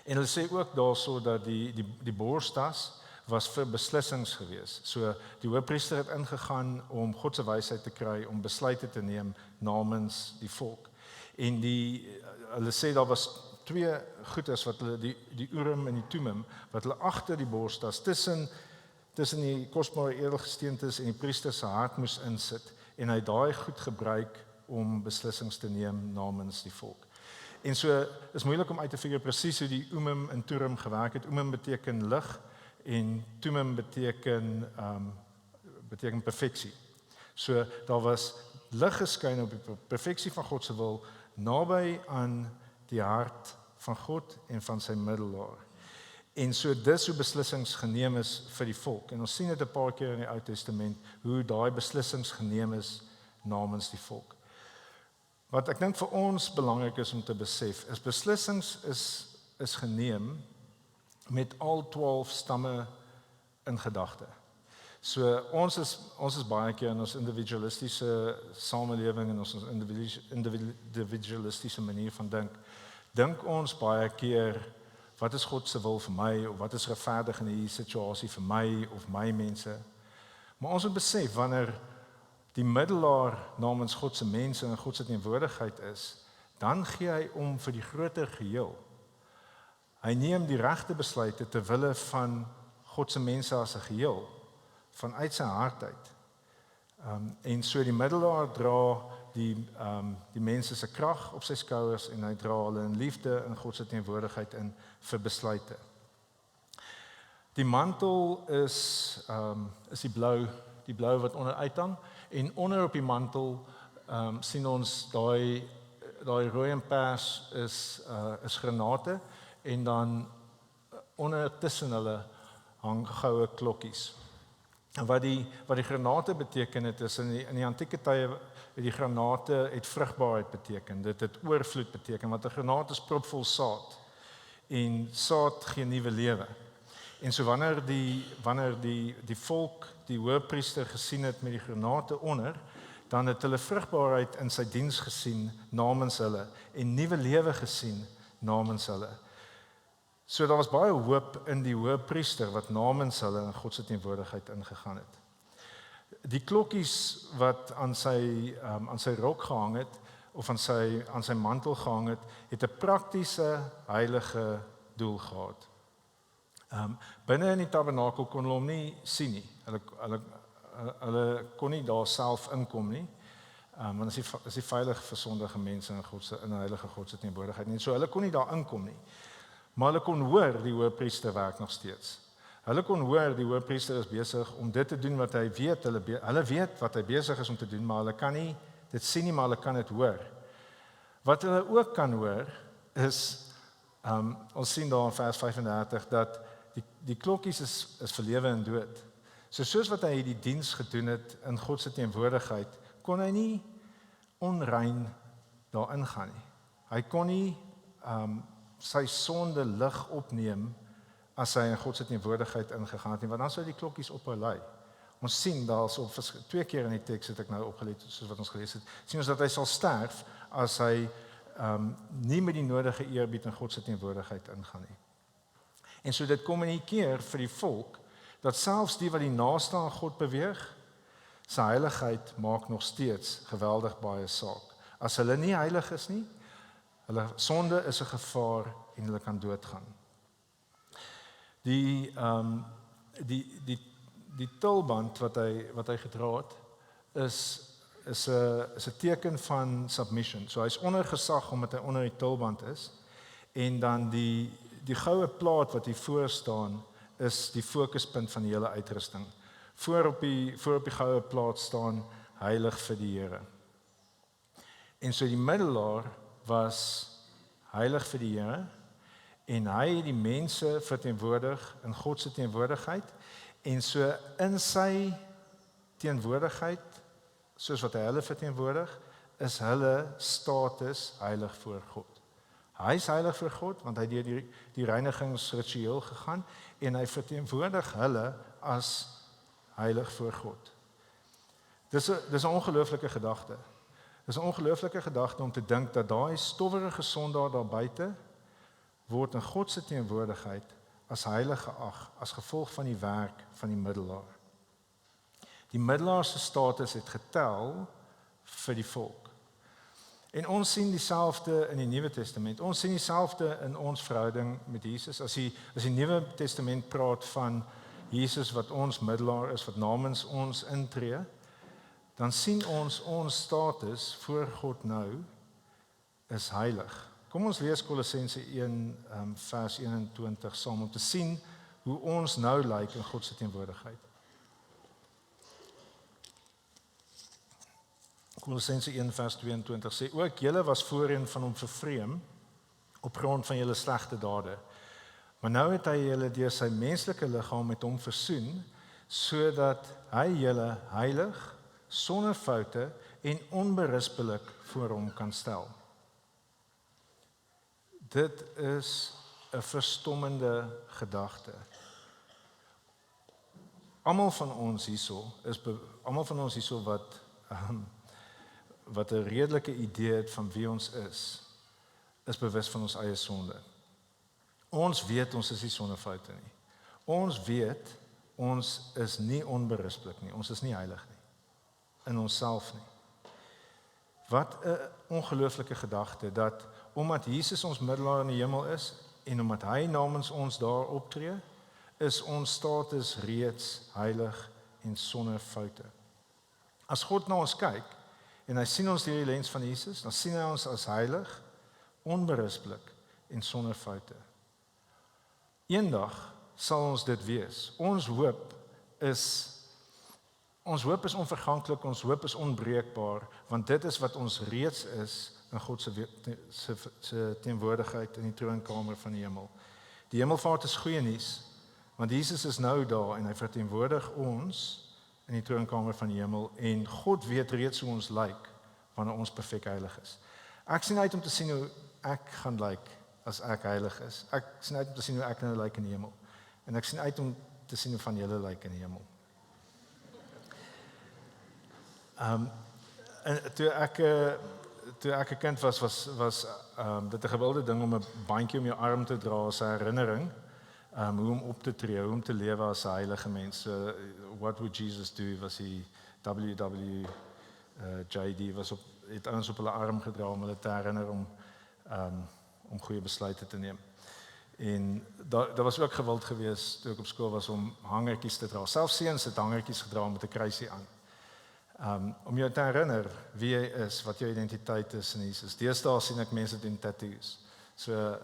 En hulle sê ook daarso dat die borstas was vir beslissings gewees. So die hoofpriester het ingegaan om God se wysheid te kry om besluite te neem namens die volk. En hulle sê daar was twee goedes wat hulle die Urim en die Thummim wat hulle agter die borstas tussen die kosbare edelgesteentes en die priester se hart moes insit en hy daai goed gebruik om beslissings te neem namens die volk. En so is moeilik om uit te figure presies hoe die Urim en Thummim gewerk het. Urim beteken lig en Thummim beteken perfeksie. So daar was lig geskyn op die perfeksie van God se wil naby aan die hart van God en van sy middelaar. En so dis hoe beslissings geneem is vir die volk. En ons sien dit 'n paar keer in die Ou Testament hoe daai beslissings geneem is namens die volk. Wat ek dink vir ons belangrik is om te besef, is beslissings is geneem met al 12 stamme in gedagte. So ons is baie keer in ons individualistiese samelewing en ons individualistiese manier van dink ons baie keer wat is God se wil vir my of wat is regverdig in hierdie situasie vir my of my mense. Maar ons moet besef wanneer die middelaar namens God se mense en God se teenwoordigheid is, dan gee hy om vir die groter geheel. Hy neem die regte besluite ter wille van God se mense as 'n geheel, vanuit sy hart uit. En so die middelaar dra die mense se krag op sy skouers en hy dra hulle in liefde in God se teenwoordigheid in vir besluite. Die mantel is die blou wat onder uithang en onder op die mantel sien ons daai rooi en pers is granate en dan onder tussen hulle hang goue klokkies. En wat die granate beteken het is in die antieke tye die granate het vrugbaarheid beteken. Dit het oorvloed beteken want 'n granaat is propvol saad en saad gee nuwe lewe. En so wanneer die volk die hoofpriester gesien het met die granate onder, dan het hulle vrugbaarheid in sy diens gesien namens hulle en nuwe lewe gesien namens hulle. So daar was baie hoop in die hoofpriester wat namens hulle in God se teenwoordigheid ingegaan het. Die klokkies wat aan sy rok gehang het of aan sy mantel gehang het 'n praktiese heilige doel gehad. Binne in die tabernakel kon hulle hom nie sien nie. Hulle kon nie daar self inkom nie. Want is die veilig vir sondige mense in 'n heilige God se teenwoordigheid nie. So hulle kon nie daar inkom nie. Maar hulle kon hoor die hoofpriester werk nog steeds. Hulle kon hoor die hoofpriester is besig om dit te doen wat hy weet. Hulle weet wat hy besig is om te doen, maar hulle kan nie dit sien nie, maar hulle kan dit hoor. Wat hulle ook kan hoor is ons sien daar in vers 35 dat die klokkies is vir lewe en dood. So soos wat hy die diens gedoen het in God se teenwoordigheid, kon hy nie onrein daarin gaan nie. Hy kon nie sy sonde lig opneem as hy in God se teenwoordigheid ingegaan het nie, want dan sou die klokkies ophou lui. Ons sien daarso 2 keer in die teks het ek nou opgelet soos wat ons gelees het, sien ons dat hy sal sterf as hy nie met die nodige eerbied in God se teenwoordigheid ingaan nie. En so dit kommunikeer vir die volk dat selfs die wat die naaste aan God beweeg, sy heiligheid maak nog steeds geweldig baie saak. As hulle nie heilig is nie, hulle sonde is 'n gevaar en hulle kan doodgaan. Die tulband wat hy gedra het is 'n teken van submission. So hy's onder gesag omdat hy onder die tulband is en dan die goue plaat wat hier voor staan is die fokuspunt van die hele uitrusting. Voor op die goue plaat staan heilig vir die Here. En so die middelaar was heilig vir die Here en hy het die mense verteenwoordig in God se teenwoordigheid en so in sy teenwoordigheid soos wat hy hulle verteenwoordig is hulle status heilig voor God. Hy is heilig vir God, want hy het deur die reinigingsritueel gegaan, en hy verteenwoordig hulle as heilig voor God. Dis 'n ongelooflike gedagte. Dis 'n ongelooflike gedagte om te dink dat daai stowwerige sondaar daar buite word in God se teenwoordigheid as heilig geag as gevolg van die werk van die middelaar. Die middelaar se status het getel vir die volk. En ons sien dieselfde in die Nuwe Testament. Ons sien dieselfde in ons verhouding met Jesus. As die Nuwe Testament praat van Jesus wat ons middelaar is, wat namens ons intree, dan sien ons status voor God nou is heilig. Kom ons lees Kolossense 1 vers 21 saam om te sien hoe ons nou lyk in God se teenwoordigheid. Kolossense 1 vers 22 sê ook julle was voorheen van hom vervreem op grond van julle slegte dade. Maar nou het hy julle deur sy menslike liggaam met hom versoen sodat hy julle heilig, sonder foute en onberispelik voor hom kan stel. Dit is 'n verstommende gedagte. Almal van ons hierso wat 'n redelike idee het van wie ons is bewus van ons eie sonde. Ons weet ons is nie sonder foute nie. Ons weet ons is nie onberispelik nie. Ons is nie heilig nie in onsself nie. Wat 'n ongelooflike gedagte dat omdat Jesus ons middelaar in die hemel is en omdat hy namens ons daar optree, is ons status reeds heilig en sonder foute. As God na ons kyk en hy sien ons deur die lens van Jesus, dan sien hy ons as heilig, onberispelik en sonder foute. Eendag sal ons dit wees. Ons hoop is onverganklik, ons hoop is onbreekbaar, want dit is wat ons reeds is in God se teenwoordigheid in die troonkamer van die hemel. Die hemelvaart is goeie nuus, want Jesus is nou daar en hy verteenwoordig ons in die troonkamer van die hemel en God weet reeds hoe ons lyk wanneer ons perfek heilig is. Ek sien uit om te sien hoe ek gaan lyk as ek heilig is. Ek sien uit om te sien hoe ek nou lyk in die hemel. En ek sien uit om te sien hoe van julle lyk in die hemel. En toe ek 'n kind was dit 'n gewilde ding om 'n bandjie om jou arm te dra as 'n herinnering, hoe om op te tree, hoe om te lewe as 'n heilige mens. So, what would Jesus do? Was hy WWJD het ons op hulle arm gedra om hulle te herinner om goeie besluite te neem. En daar was ook gewild geweest toe ek op skool was om hangertjies te dra. Selfs seuns het hangertjies gedra met 'n kruisie aan. Om jou te herinner wie jy is, wat jou identiteit is in Jesus. Deesdae sien ek mense doen tattoos. So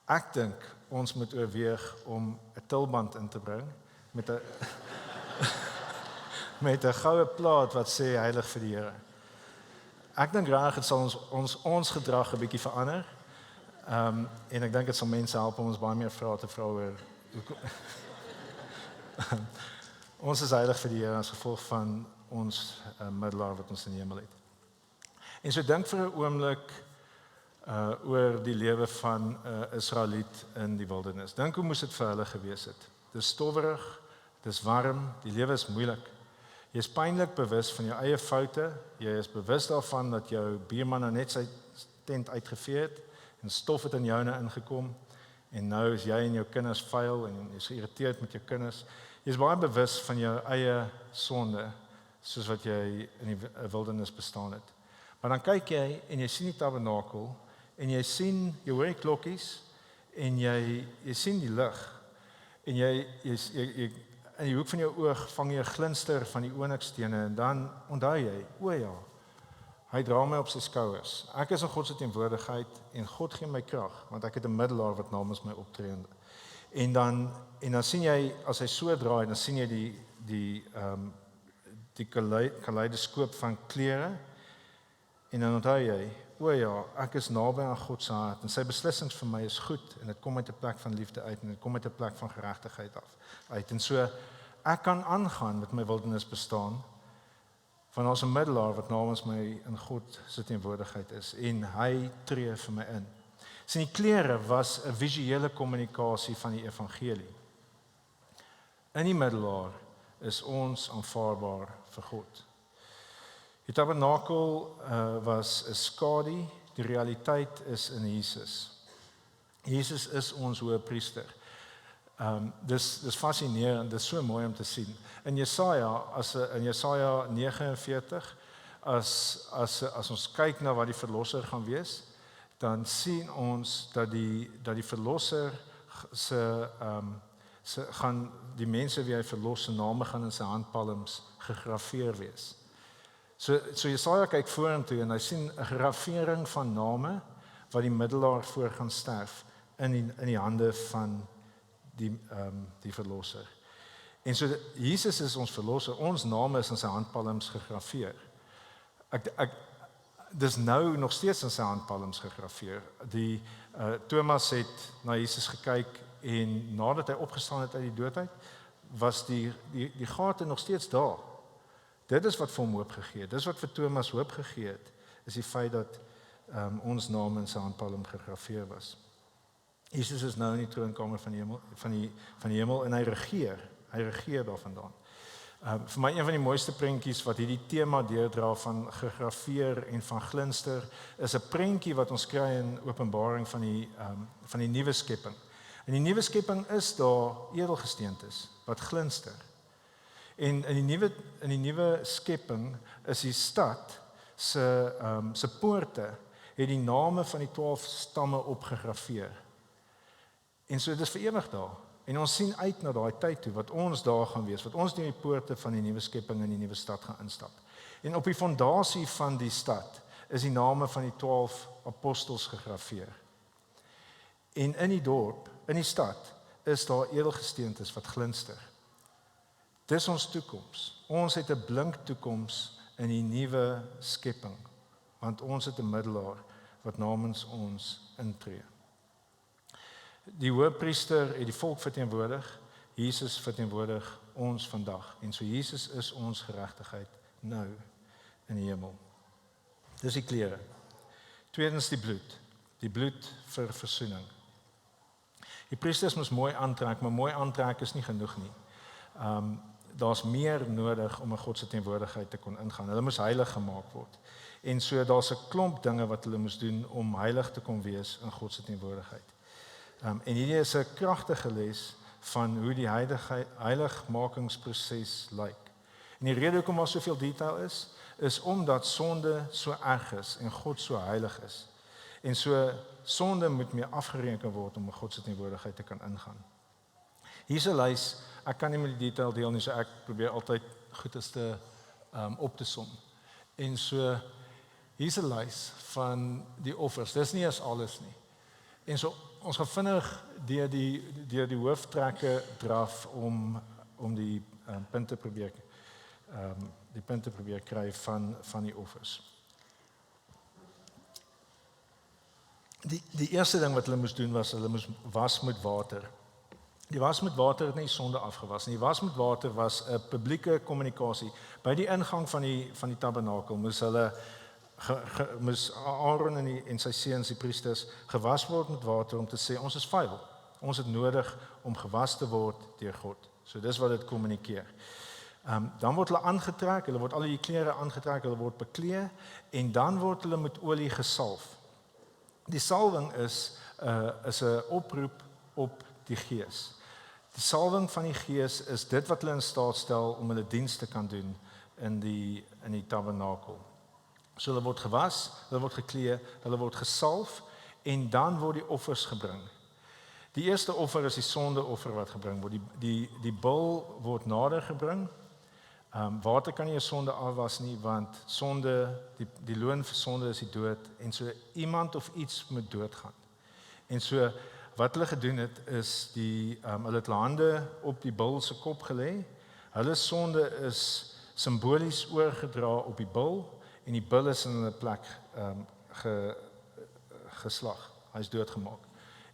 ek dink ons moet oorweeg om 'n tulband in te bring met 'n met 'n goue plaat wat sê heilig vir die Here. Ek dink graag dit sal ons gedrag 'n bietjie verander. En ek dink dit sal mense help om ons baie meer vrae te vra oor ons is heilig vir die Here as gevolg van ons middelaar wat ons in die hemel het. En so dink vir 'n oomblik oor die lewe van Israeliet in die wildernis. Dink hoe moes dit vir hulle gewees het. Dis stowwerig, dis warm, die lewe is moeilik. Jy is pynlik bewus van jou eie foute, jy is bewus daarvan dat jou buurman nou net sy tent uitgevee het en stof het in joune ingekom en nou is jy en jou kinders vuil en jy is geïrriteerd met jou kinders. Jy is baie bewus van jou eie sonde soos wat jy in die wildernis bestaan het. Maar dan kyk jy en jy sien die tabernakel en jy hoor die klokkies en jy sien die lig en jy in die hoek van jou oog vang jy 'n glinster van die onyxstene en dan onthou jy, o ja, hy dra my op sy skouers. Ek is in God se teenwoordigheid en God gee my krag want ek het 'n middelaar wat namens my optree. En dan sien jy as hy so draai, dan sien jy die kaleidoskoop van kleure en dan onthou jy, o ja, ek is naby aan God se hart en sy beslissings vir my is goed en dit kom uit 'n plek van liefde uit en dit kom uit 'n plek van geregtigheid uit. En so ek kan aangaan met my wildernis bestaan van ons 'n middelaar wat namens my in God se teenwoordigheid is en hy tree vir my in. Sy klere was 'n visuele kommunikasie van die evangelie. In die middelaar is ons aanvaarbaar vir God. Die tabernakel was 'n skadu, die realiteit is in Jesus. Jesus is ons hoëpriester. Dis fascinerend, dis so mooi om te sien. In Jesaja 49, as ons kyk na wat die verlosser gaan wees, dan sien ons dat die verlosser gaan die mense wie hy verlos se name gaan in sy handpalms gegraveer wees. So Jesaja kyk vorentoe en hy sien 'n gravering van name wat die middelaar voor gaan sterf in die hande van die verlosser. En so Jesus is ons verlosser, ons name is in sy handpalms gegraveer. Dis nou nog steeds in sy handpalms gegraveer. Thomas het na Jesus gekyk en nadat hy opgestaan het uit die dood uit, was die gate nog steeds daar. Dit is wat vir hom hoop gegee het. Dis wat vir Thomas hoop gegee het, is die feit dat ons name in sy handpalm gegraveer was. Jesus is nou in die troonkamer van die hemel en hy regeer daarvandaan. Vir my een van die mooiste prentjies wat hierdie tema deurdra van gegraveer en van glinster, is 'n prentjie wat ons kry in Openbaring van die nuwe skepping. In die nuwe skepping is daar edelgesteentes wat glinster. En in die nuwe skepping is die stad se poorte het die name van die 12 stamme opgegraveer. En so dit is vir ewig daar. En ons sien uit na daai tyd toe wat ons daar gaan wees, wat ons deur die poorte van die nuwe skepping in die nuwe stad gaan instap. En op die fondasie van die stad is die name van die 12 apostels gegraveer. En in die dorp, in die stad, is daar edelgesteentes wat glinster. Dis ons toekoms. Ons het 'n blink toekoms in die nuwe skepping, want ons het 'n middelaar wat namens ons intree. Die hoëpriester het die volk verteenwoordig, Jesus verteenwoordig ons vandag. En so Jesus is ons geregtigheid nou in die hemel. Dis die klere. Tweedens die bloed vir versoening. Die priesters moes mooi aantrek, maar mooi aantrek is nie genoeg nie. Daar's meer nodig om in God se teenwoordigheid te kon ingaan. Hulle moes heilig gemaak word. En so daar's 'n klomp dinge wat hulle moes doen om heilig te kon wees in God se teenwoordigheid. En hierdie is 'n kragtige les van hoe die heiligmakingsproses lyk. En die rede hoekom daar soveel detail is omdat sonde so erg is en God so heilig is. En so sonde moet meer afgereken word om in God se teenwoordigheid te kan ingaan. Hier's 'n lys, ek kan nie met die detail deel nie, so ek probeer altyd goedeste op te som. En so hier's 'n lys van die offers. Dis nie eens alles nie. En so ons gaan vinnig deur die hooftrekke draf om die punte probeer kry van die offers. Die eerste ding wat hulle moes doen was hulle moes was met water. Die was met water het nie sonde afgewas nie. Die was met water was 'n publieke kommunikasie. By die ingang van die tabernakel moes hulle moes Aaron en sy seuns die priesters gewas word met water om te sê ons is vuil. Ons het nodig om gewas te word deur God. So dis wat dit kommunikeer. Dan word hulle aangetrek, hulle word al die klere aangetrek, hulle word beklee en dan word hulle met olie gesalf. Die salwing is 'n oproep op die Gees. Die salwing van die Gees is dit wat hulle in staat stel om hulle diens te kan doen in die tabernakel. So hulle word gewas, hulle word geklee, hulle word gesalf en dan word die offers gebring. Die eerste offer is die sondeoffer wat gebring word. Die bul word nader gebring. Water kan nie 'n sonde afwas nie, want sonde, die loon vir sonde is die dood en so iemand of iets moet doodgaan. En so wat hulle gedoen het is hulle het hulle hande op die bul se kop gelê. Hulle sonde is simbolies oorgedra op die bul en die bul is in 'n plek geslag. Hy's doodgemaak.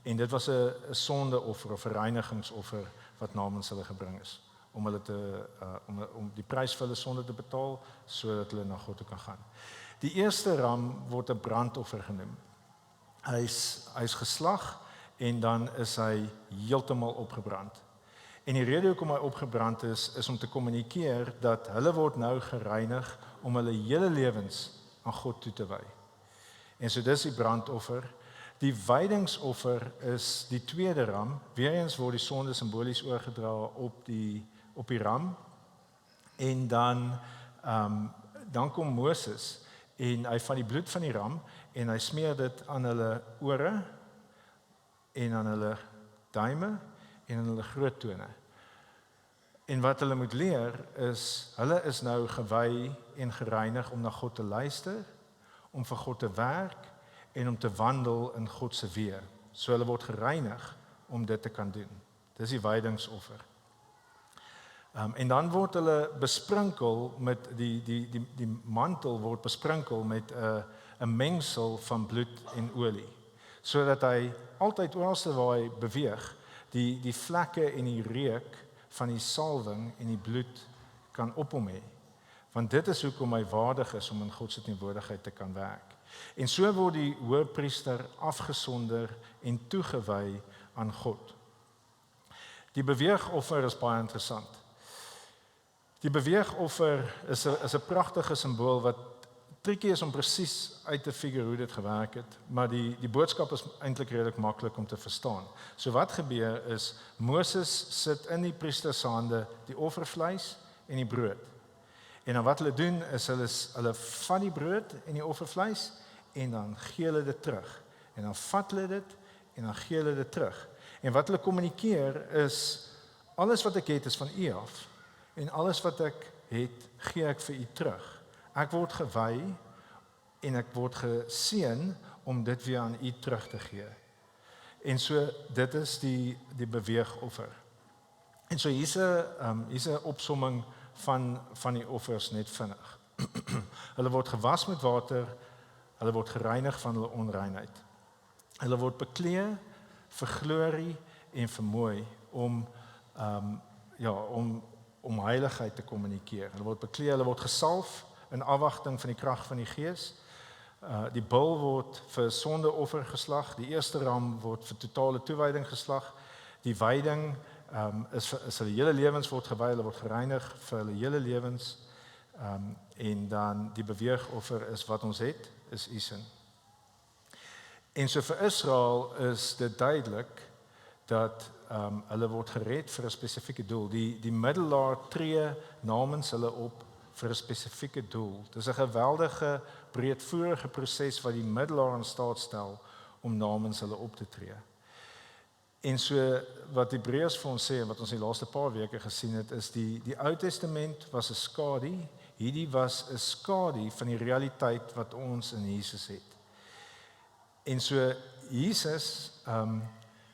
En dit was 'n sondeoffer of 'n reinigingsoffer wat namens hulle gebring is om hulle om die prys vir hulle sonde te betaal sodat hulle na God toe kan gaan. Die eerste ram word 'n brandoffer genoem. Hy's geslag en dan is hy heeltemal opgebrand. En die rede hoekom hy opgebrand is om te kommunikeer dat hulle word nou gereinig om hulle hele lewens aan God toe te wy. En so dis die brandoffer. Die wydingsoffer is die tweede ram. Weereens word die sonde simbolies oorgedra op die ram. En dan kom Moses en hy vat die bloed van die ram en hy smeer dit aan hulle ore en aan hulle duime en aan hulle groot tone. En wat hulle moet leer is, hulle is nou gewy en gereinig om na God te luister, om vir God te werk en om te wandel in God se weë. So hulle word gereinig om dit te kan doen. Dis die wydingsoffer. En dan word hulle besprinkel met die mantel word besprinkel met 'n mengsel van bloed en olie, sodat hy altyd oralste waar hy beweeg, die vlekke en die reuk van die salwing en die bloed kan op hom hê. Want dit is hoekom hy waardig is om in God se teenwoordigheid te kan werk. En so word die hoëpriester afgesonder en toegewy aan God. Die beweegoffer is baie interessant. Die beweegoffer is 'n pragtige simbool wat triekie is om presies uit te figure hoe dit gewerk het, maar die boodskap is eintlik redelik maklik om te verstaan. So wat gebeur is, Moses sit in die priester se hande die offervleis en die brood. En dan wat hulle doen is hulle vat die brood en die offervleis en dan gee hulle dit terug. En dan vat hulle dit en dan gee hulle dit terug. En wat hulle kommunikeer is, alles wat ek het is van U af en alles wat ek het, gee ek vir U terug. Ek word gewy en ek word geseën om dit weer aan U terug te gee. En so dit is die beweegoffer. En so hier's 'n opsomming van die offers net vinnig. Hulle word gewas met water, hulle word gereinig van hulle onreinheid. Hulle word beklee vir glorie en vir mooi om heiligheid te kommunikeer. Hulle word beklee, hulle word gesalf in afwagting van die krag van die Gees. Die bul word vir sondeoffer geslag, die eerste ram word vir totale toewyding geslag. Die wyding is hulle hele lewens word gewy, hulle word gereinig vir hulle hele lewens. En dan die beweegoffer is wat ons het, is U sin. En so vir Israel is dit duidelik dat hulle word gered vir 'n spesifieke doel. Die middelaar tree namens hulle op vir 'n spesifieke doel. Dis 'n geweldige breedvoerige proses wat die middelaar in staat stel om namens hulle op te tree. En so wat Hebreërs vir ons sê en wat ons die laaste paar weke gesien het is die Ou Testament was 'n skadu, hierdie was 'n skadu van die realiteit wat ons in Jesus het. En so Jesus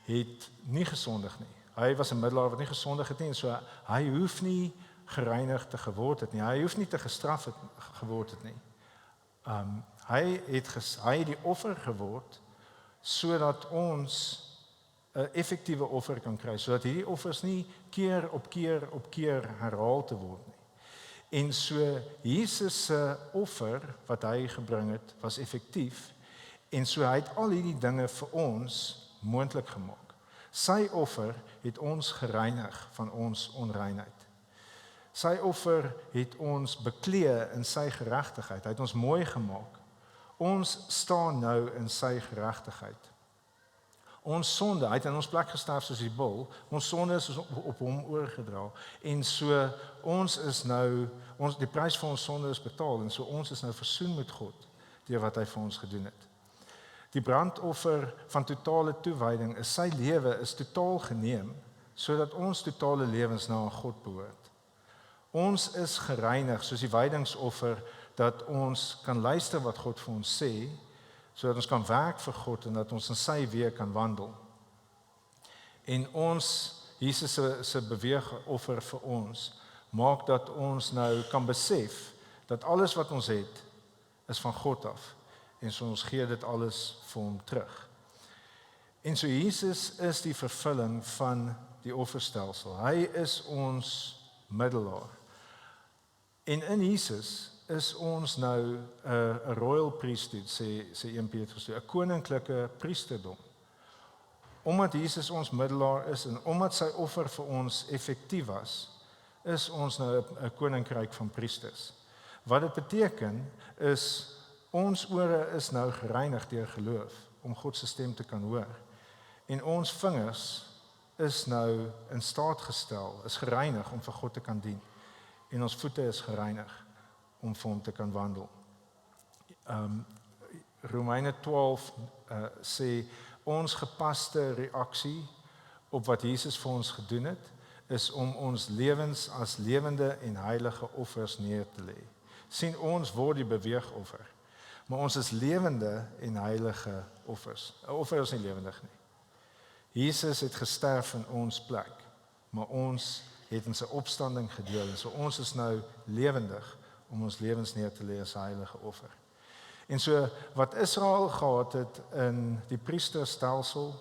het nie gesondig nie. Hy was 'n middelaar wat nie gesondig het nie en so hy hoef nie gereinig te geword het nie. Hy hoef nie te gestraf het geword het nie. Hy het die offer geword sodat ons 'n effektiewe offer kan kry, sodat hierdie offers nie keer op keer herhaal te word nie. En so Jesus se offer wat hy gebring het, was effektief en so hy het al hierdie dinge vir ons moontlik gemaak. Sy offer het ons gereinig van ons onreinheid. Sy offer het ons beklee in sy geregtigheid. Hy het ons mooi gemaak. Ons staan nou in sy geregtigheid. Ons sonde, hy het in ons plek gesterf soos die bul. Ons sonde is op hom oorgedra. En so ons is nou die prys vir ons sonde is betaal en so ons is nou versoen met God deur wat hy vir ons gedoen het. Die brandoffer van totale toewyding is sy lewe is totaal geneem sodat ons totale lewens nou aan God behoort. Ons is gereinig soos die wydingsoffer dat ons kan luister wat God vir ons sê sodat ons kan werk vir God en dat ons in sy weë kan wandel. En ons Jesus se beweegoffer vir ons maak dat ons nou kan besef dat alles wat ons het is van God af en so ons gee dit alles vir hom terug. En so Jesus is die vervulling van die offerstelsel. Hy is ons middelaar. En in Jesus is ons nou 'n royal priesthood, sê 1 Petrus 2, 'n koninklike priesterdom. Omdat Jesus ons middelaar is en omdat sy offer vir ons effektief was, is ons nou 'n koninkryk van priesters. Wat dit beteken is, ons ore is nou gereinig deur geloof om God se stem te kan hoor. En ons vingers is nou in staat gestel, is gereinig om vir God te kan dien. En ons voete is gereinig om vir hom te kan wandel. Romeine 12 sê, ons gepaste reaksie op wat Jesus vir ons gedoen het, is om ons lewens as lewende en heilige offers neer te lê. Sien, ons word die beweegoffer, maar ons is lewende en heilige offers. 'n Offer is nie lewendig nie. Jesus het gesterf in ons plek, maar ons het in sy opstanding gedeel, en so ons is nou lewendig om ons lewens neer te lê as heilige offer. En so wat Israel gehad het in die priesterstelsel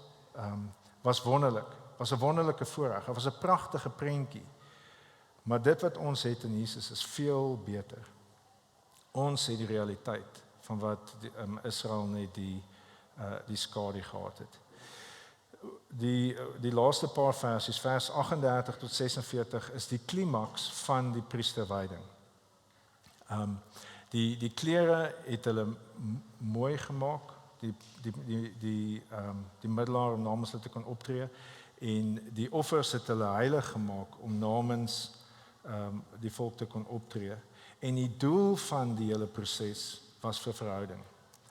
was wonderlik, was 'n wonderlike voorreg, was 'n pragtige prentjie. Maar dit wat ons het in Jesus is veel beter. Ons het die realiteit van wat Israel net die skadu gehad het. Die laaste paar versies, vers 38 tot 46, is die klimaks van die priesterwyding. Die klere het hulle mooi gemaak, die middelaar om namens hulle te kan optree, en die offers het hulle heilig gemaak om namens die volk te kon optree. En die doel van die hele proses was vir verhouding.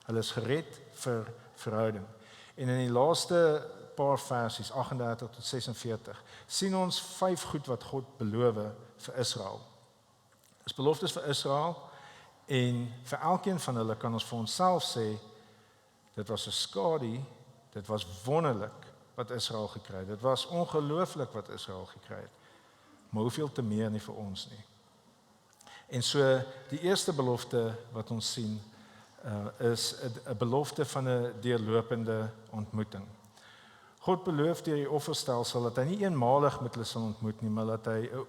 Hulle is gered vir verhouding. En in die laaste paar versies, 38 tot 46, sien ons 5 goed wat God beloof vir Israel. Dis beloftes vir Israel, en vir elkeen van hulle kan ons vir onsself sê, dit was 'n skadu, dit was wonderlik wat Israel gekry het. Dit was ongelooflik wat Israel gekry het. Maar hoeveel te meer nie vir ons nie. En so die eerste belofte wat ons sien is 'n belofte van 'n deurlopende ontmoeting. God beloof deur die offerstelsel dat hy nie eenmalig met hulle sal ontmoet nie, maar dat hy 'n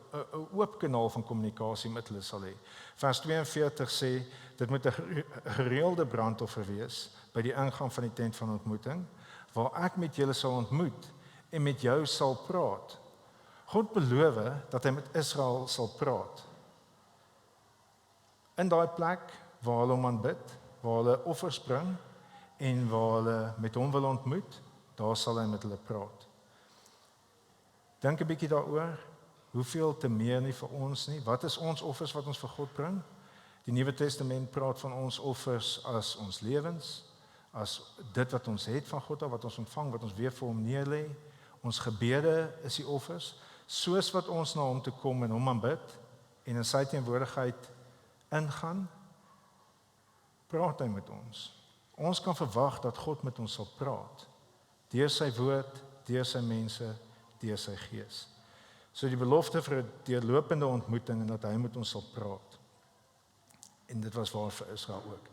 oop kanaal van kommunikasie met hulle sal hê. Vers 42 sê dit moet 'n gereelde brandoffer wees by die ingang van die tent van ontmoeting, waar ek met julle sal ontmoet en met jou sal praat. God beloof dat hy met Israel sal praat. In daai plek waar hulle hom aanbid, waar hulle offers bring en waar hulle met hom wil ontmoet, daar sal hy met hulle praat. Dink 'n bietjie daaroor, hoeveel te meer nie vir ons nie. Wat is ons offers wat ons vir God bring? Die Nuwe Testament praat van ons offers as ons lewens, as dit wat ons het van God, wat ons ontvang, wat ons weer vir hom neerlê. Ons gebede is die offers, soos wat ons na hom toe kom en hom aanbid en in sy teenwoordigheid ingaan, praat hy met ons. Ons kan verwag dat God met ons sal praat, deur sy woord, deur sy mense, deur sy gees. So die belofte vir 'n deurlopende ontmoeting en dat hy met ons sal praat. En dit was waar vir Israel ook.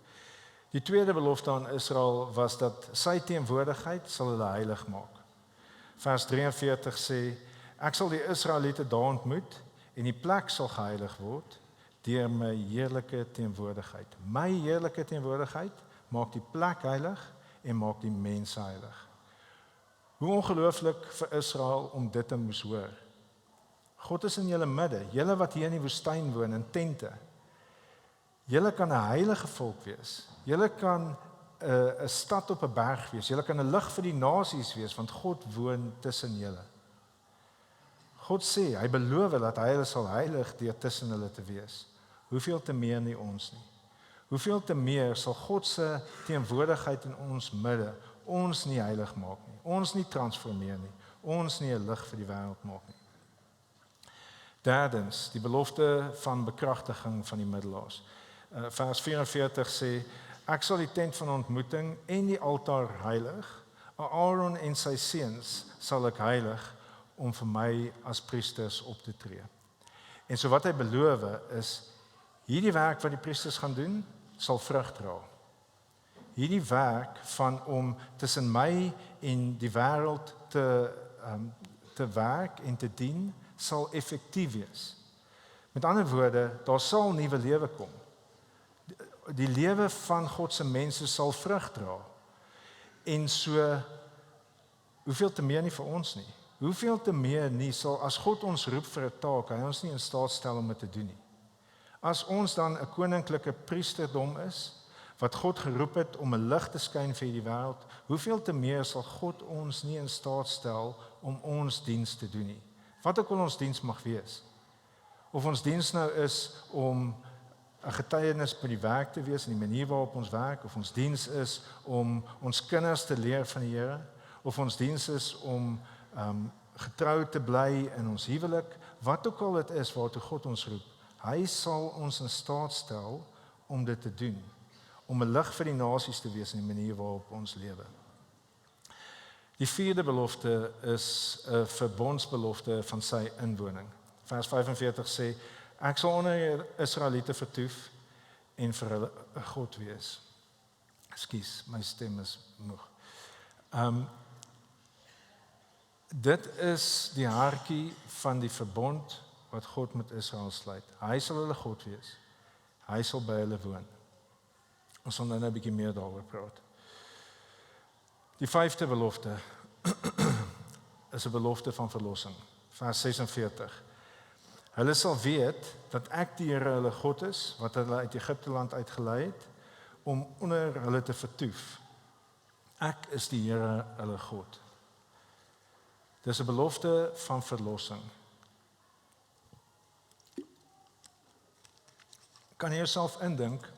Die tweede belofte aan Israel was dat sy teenwoordigheid sal hulle heilig maak. Vers 43 sê, ek sal die Israeliete daar ontmoet en die plek sal geheilig word deur my heerlike teenwoordigheid. My heerlike teenwoordigheid maak die plek heilig en maak die mense heilig. Hoe ongelooflik vir Israel om dit te moes hoor. God is in julle midde, julle wat hier in die woestyn woon in tente. Julle kan 'n heilige volk wees. Julle kan 'n stad op 'n berg wees. Julle kan 'n lig vir die nasies wees want God woon tussen julle. God sê, hy beloof dat hy hulle sal heilig deur tussen hulle te wees. Hoeveel te meer nie ons nie. Hoeveel te meer sal God se teenwoordigheid in ons midde ons nie heilig maak nie. Ons nie transformeer nie. Ons nie 'n lig vir die wêreld maak nie. Derdens, die belofte van bekragtiging van die middelaars. Vers 44 sê, ek sal die tent van ontmoeting en die altaar heilig. Aaron en sy seuns sal ek heilig om vir my as priesters op te tree. En so wat hy beloof is, hierdie werk wat die priesters gaan doen, sal vrug dra. Hierdie werk van om tussen my en die wêreld te werk en te dien, sal effektief wees. Met ander woorde, daar sal nuwe lewe kom. Die lewe van God se mense sal vrug dra. En so, hoeveel te meer nie vir ons nie. Hoeveel te meer nie sal, as God ons roep vir 'n taak, hy ons nie in staat stel om dit te doen nie. As ons dan 'n koninklike priesterdom is, wat God geroep het om 'n lig te skyn vir die wêreld, hoeveel te meer sal God ons nie in staat stel om ons diens te doen nie. Wat ook al ons diens mag wees. Of ons diens nou is om 'n getuienis by die werk te wees, in die manier waarop ons werk, of ons diens is om ons kinders te leer van die Here, of ons diens is om getrou te bly in ons huwelik, wat ook al dit is waartoe God ons roep, hy sal ons in staat stel om dit te doen, om 'n lig vir die nasies te wees in die manier waarop ons lewe. Die vierde belofte is 'n verbondsbelofte van sy inwoning. Vers 45 sê, ek sal onder die Israeliete vertoef en vir hulle 'n God wees. Ekskuus, my stem is moeg. Dit is die hartjie van die verbond wat God met Israel sluit. Hy sal hulle God wees. Hy sal by hulle woon. Ons sal nou 'n bietjie meer daaroor praat. Die vyfde belofte is 'n belofte van verlossing. Vers 46. Hulle sal weet dat ek die Here hulle God is, wat hulle uit Egipte land uitgelei het, om onder hulle te vertoef. Ek is die Here hulle God. Dis 'n belofte van verlossing. Kan jy jouself indink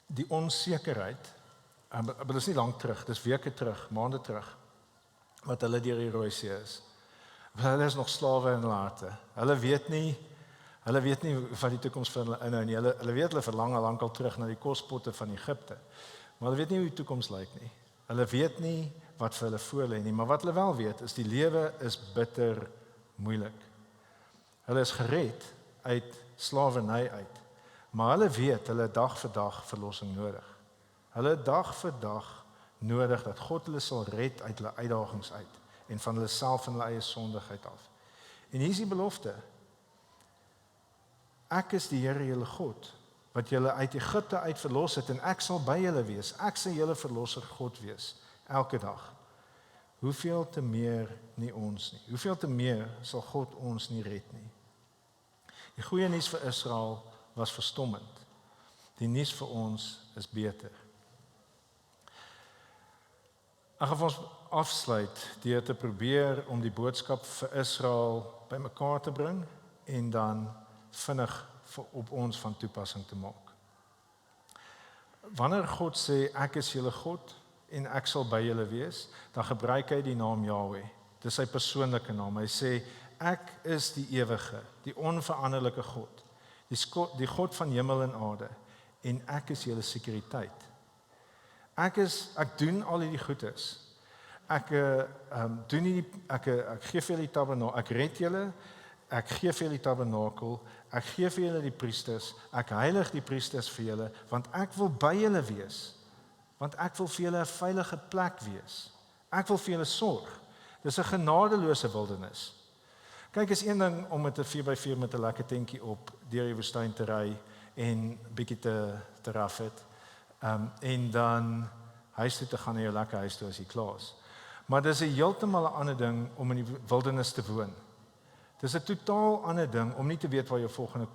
die onsekerheid, maar dit is nie lank terug, dis weke terug, maande terug, wat hulle deur die Rooi See is. Hulle is nog slawe in hulle harte. Hulle weet nie wat die toekoms vir hulle inhou nie. Hulle weet hulle verlang al lankal terug na die kospotte van Egipte. Maar hulle weet nie hoe die toekoms lyk nie. Hulle weet nie wat vir hulle voorlê nie, maar wat hulle wel weet is die lewe is bitter moeilik. Hulle is gered uit slawerny uit. Maar hulle weet hulle dag vir dag verlossing nodig. Hulle dag vir dag nodig dat God hulle sal red uit hulle uitdagings uit en van hulle self en hulle eie sondigheid af. En hier is die belofte. Ek is die Here julle God wat julle uit Egipte uit verlos het en ek sal by julle wees. Ek sal julle verlosser God wees elke dag. Hoeveel te meer nie ons nie. Hoeveel te meer sal God ons nie red nie. Die goeie nuus vir Israel was verstommend. Die nuus vir ons is beter. Ek gaan ons afsluit deur te probeer om die boodskap vir Israel bymekaar te bring en dan vinnig op ons van toepassing te maak. Wanneer God sê ek is julle God en ek sal by julle wees, dan gebruik hy die naam Jahweh. Dis sy persoonlike naam. Hy sê ek is die ewige, die onveranderlike God, die God van hemel en aarde en ek is julle sekuriteit. Ek doen al hierdie goedes. Ek gee vir julle die tabernakel, ek red julle, ek gee vir julle die tabernakel, ek gee vir julle die priesters, ek heilig die priesters vir julle, want ek wil by julle wees, want ek wil vir julle 'n veilige plek wees. Ek wil vir julle sorg. Dis 'n genadeloose wildernis. Kyk, is een ding om met 'n 4x4 met 'n lekker tentjie op deur die woestyn te ry en bietjie te raf het. En dan huis toe te gaan en jou lekker huis toe as jy klaar is. Maar dis 'n heeltemal 'n ander ding om in die wildernis te woon. Dis 'n totaal ander ding om nie te weet waar jou volgende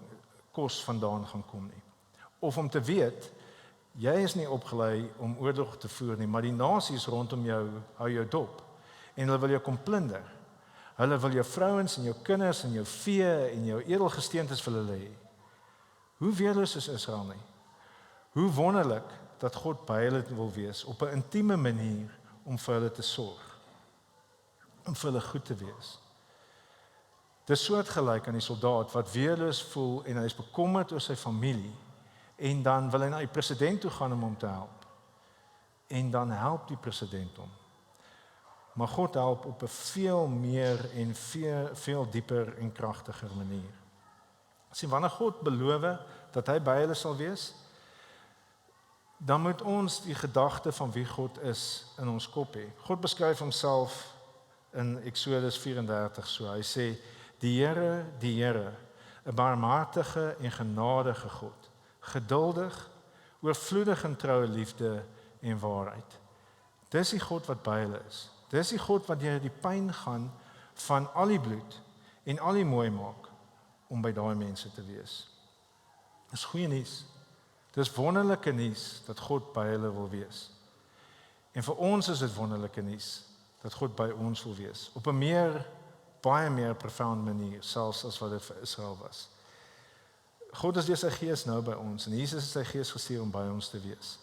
kos vandaan gaan kom nie. Of om te weet jy is nie opgelei om oorlog te voer nie, maar die nasies rondom jou hou jou dop en hulle wil jou kom plunder. Hulle wil jou vrouens en jou kinders en jou vee en jou edelgesteentes vir hulle hê. Hoe weerloos is Israel nie? Hoe wonderlik dat God by hulle wil wees op 'n intieme manier om vir hulle te sorg. Om vir hulle goed te wees. Dis soortgelyk aan die soldaat wat weerloos voel en hy is bekommerd oor sy familie en dan wil hy na die president toe gaan om hom te help. En dan help die president hom. Maar God help op 'n veel meer en veel dieper en kragtiger manier. Sien, wanneer God beloof dat hy by hulle sal wees, dan moet ons die gedagte van wie God is in ons kop hê. God beskryf homself in Eksodus 34 so. Hy sê, die Here 'n barmhartige en genadige God, geduldig, oorvloedig in troue liefde en waarheid. Dis die God wat by hulle is. Dis die God wat deur die pyn gaan van al die bloed en al die mooi maak om by daai mense te wees. Dis goeie nuus. Dis wonderlike nuus dat God by hulle wil wees. En vir ons is dit wonderlike nuus dat God by ons wil wees op 'n baie meer profound manier selfs as wat dit vir Israel was. God is deur sy gees nou by ons en Jesus het sy gees gestuur om by ons te wees.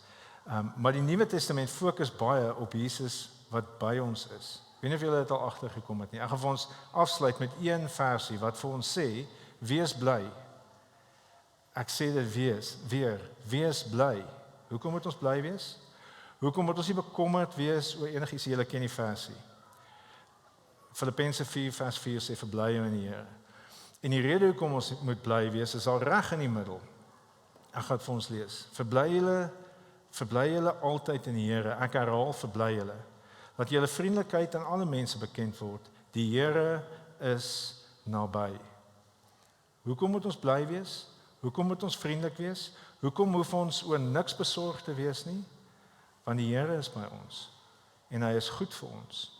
Maar die Nuwe Testament fokus baie op Jesus wat by ons is. Ek weet nie of julle dit al agtergekom het nie. Ek gaan vir ons afsluit met een versie wat vir ons sê, wees bly. Ek sê dit weer, wees bly. Hoekom moet ons bly wees? Hoekom moet ons nie bekommerd wees oor enigiets? Julle ken die versie. Filippense 4 vers 4 sê, verbly jou in die Here. En die rede hoekom ons moet bly wees, is al reg in die middel. Ek gaan dit vir ons lees. Verbly julle altyd in die Here. Ek herhaal, verbly julle. Laat julle vriendelikheid aan alle mense bekend word. Die Here is naby. Hoekom moet ons bly wees? Hoekom moet ons vriendelik wees? Hoekom hoef ons oor niks besorg te wees nie? Want die Here is by ons. En hy is goed vir ons.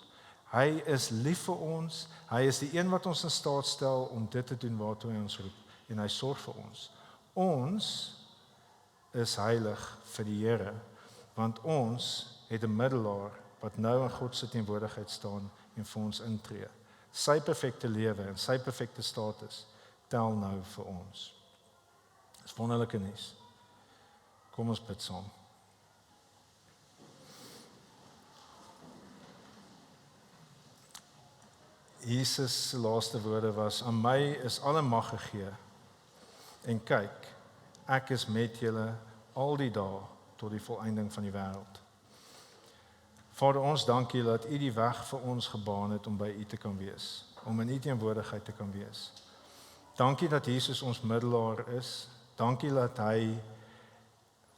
Hy is lief vir ons. Hy is die een wat ons in staat stel om dit te doen waartoe hy ons roep. En hy sorg vir ons. Ons is heilig vir die Here, want ons het 'n middelaar wat nou in God se teenwoordigheid staan en vir ons intree. Sy perfekte lewe en sy perfekte status tel nou vir ons. Dis wonderlike nuus. Kom ons bid saam. Jesus se laaste woorde was, aan my is alle mag gegee. En kyk, ek is met julle al die dae tot die volëinding van die wêreld. Vader, ons dankie dat U die weg vir ons gebaan het om by U te kan wees, om in U teenwoordigheid te kan wees. Dankie dat Jesus ons middelaar is. Dankie dat hy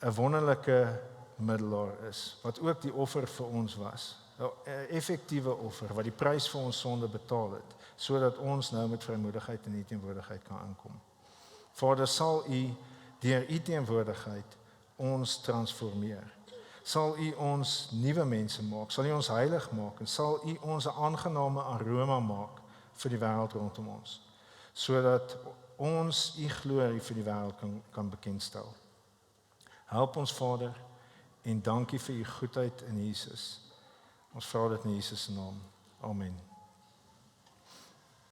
'n wonderlike middelaar is, wat ook die offer vir ons was. 'n effektiewe offer wat die prys vir ons sonde betaal het, sodat ons nou met vrymoedigheid in U teenwoordigheid kan aankom. Vader, sal U deur U teenwoordigheid ons transformeer. Sal U ons nuwe mense maak, sal U ons heilig maak en sal U ons 'n aangename aroma maak vir die wêreld rondom ons, sodat ons U glorie vir die wêreld kan bekendstel. Help ons, Vader, en dankie vir U goedheid in Jesus. Ons vra dit in Jesus se naam. Amen.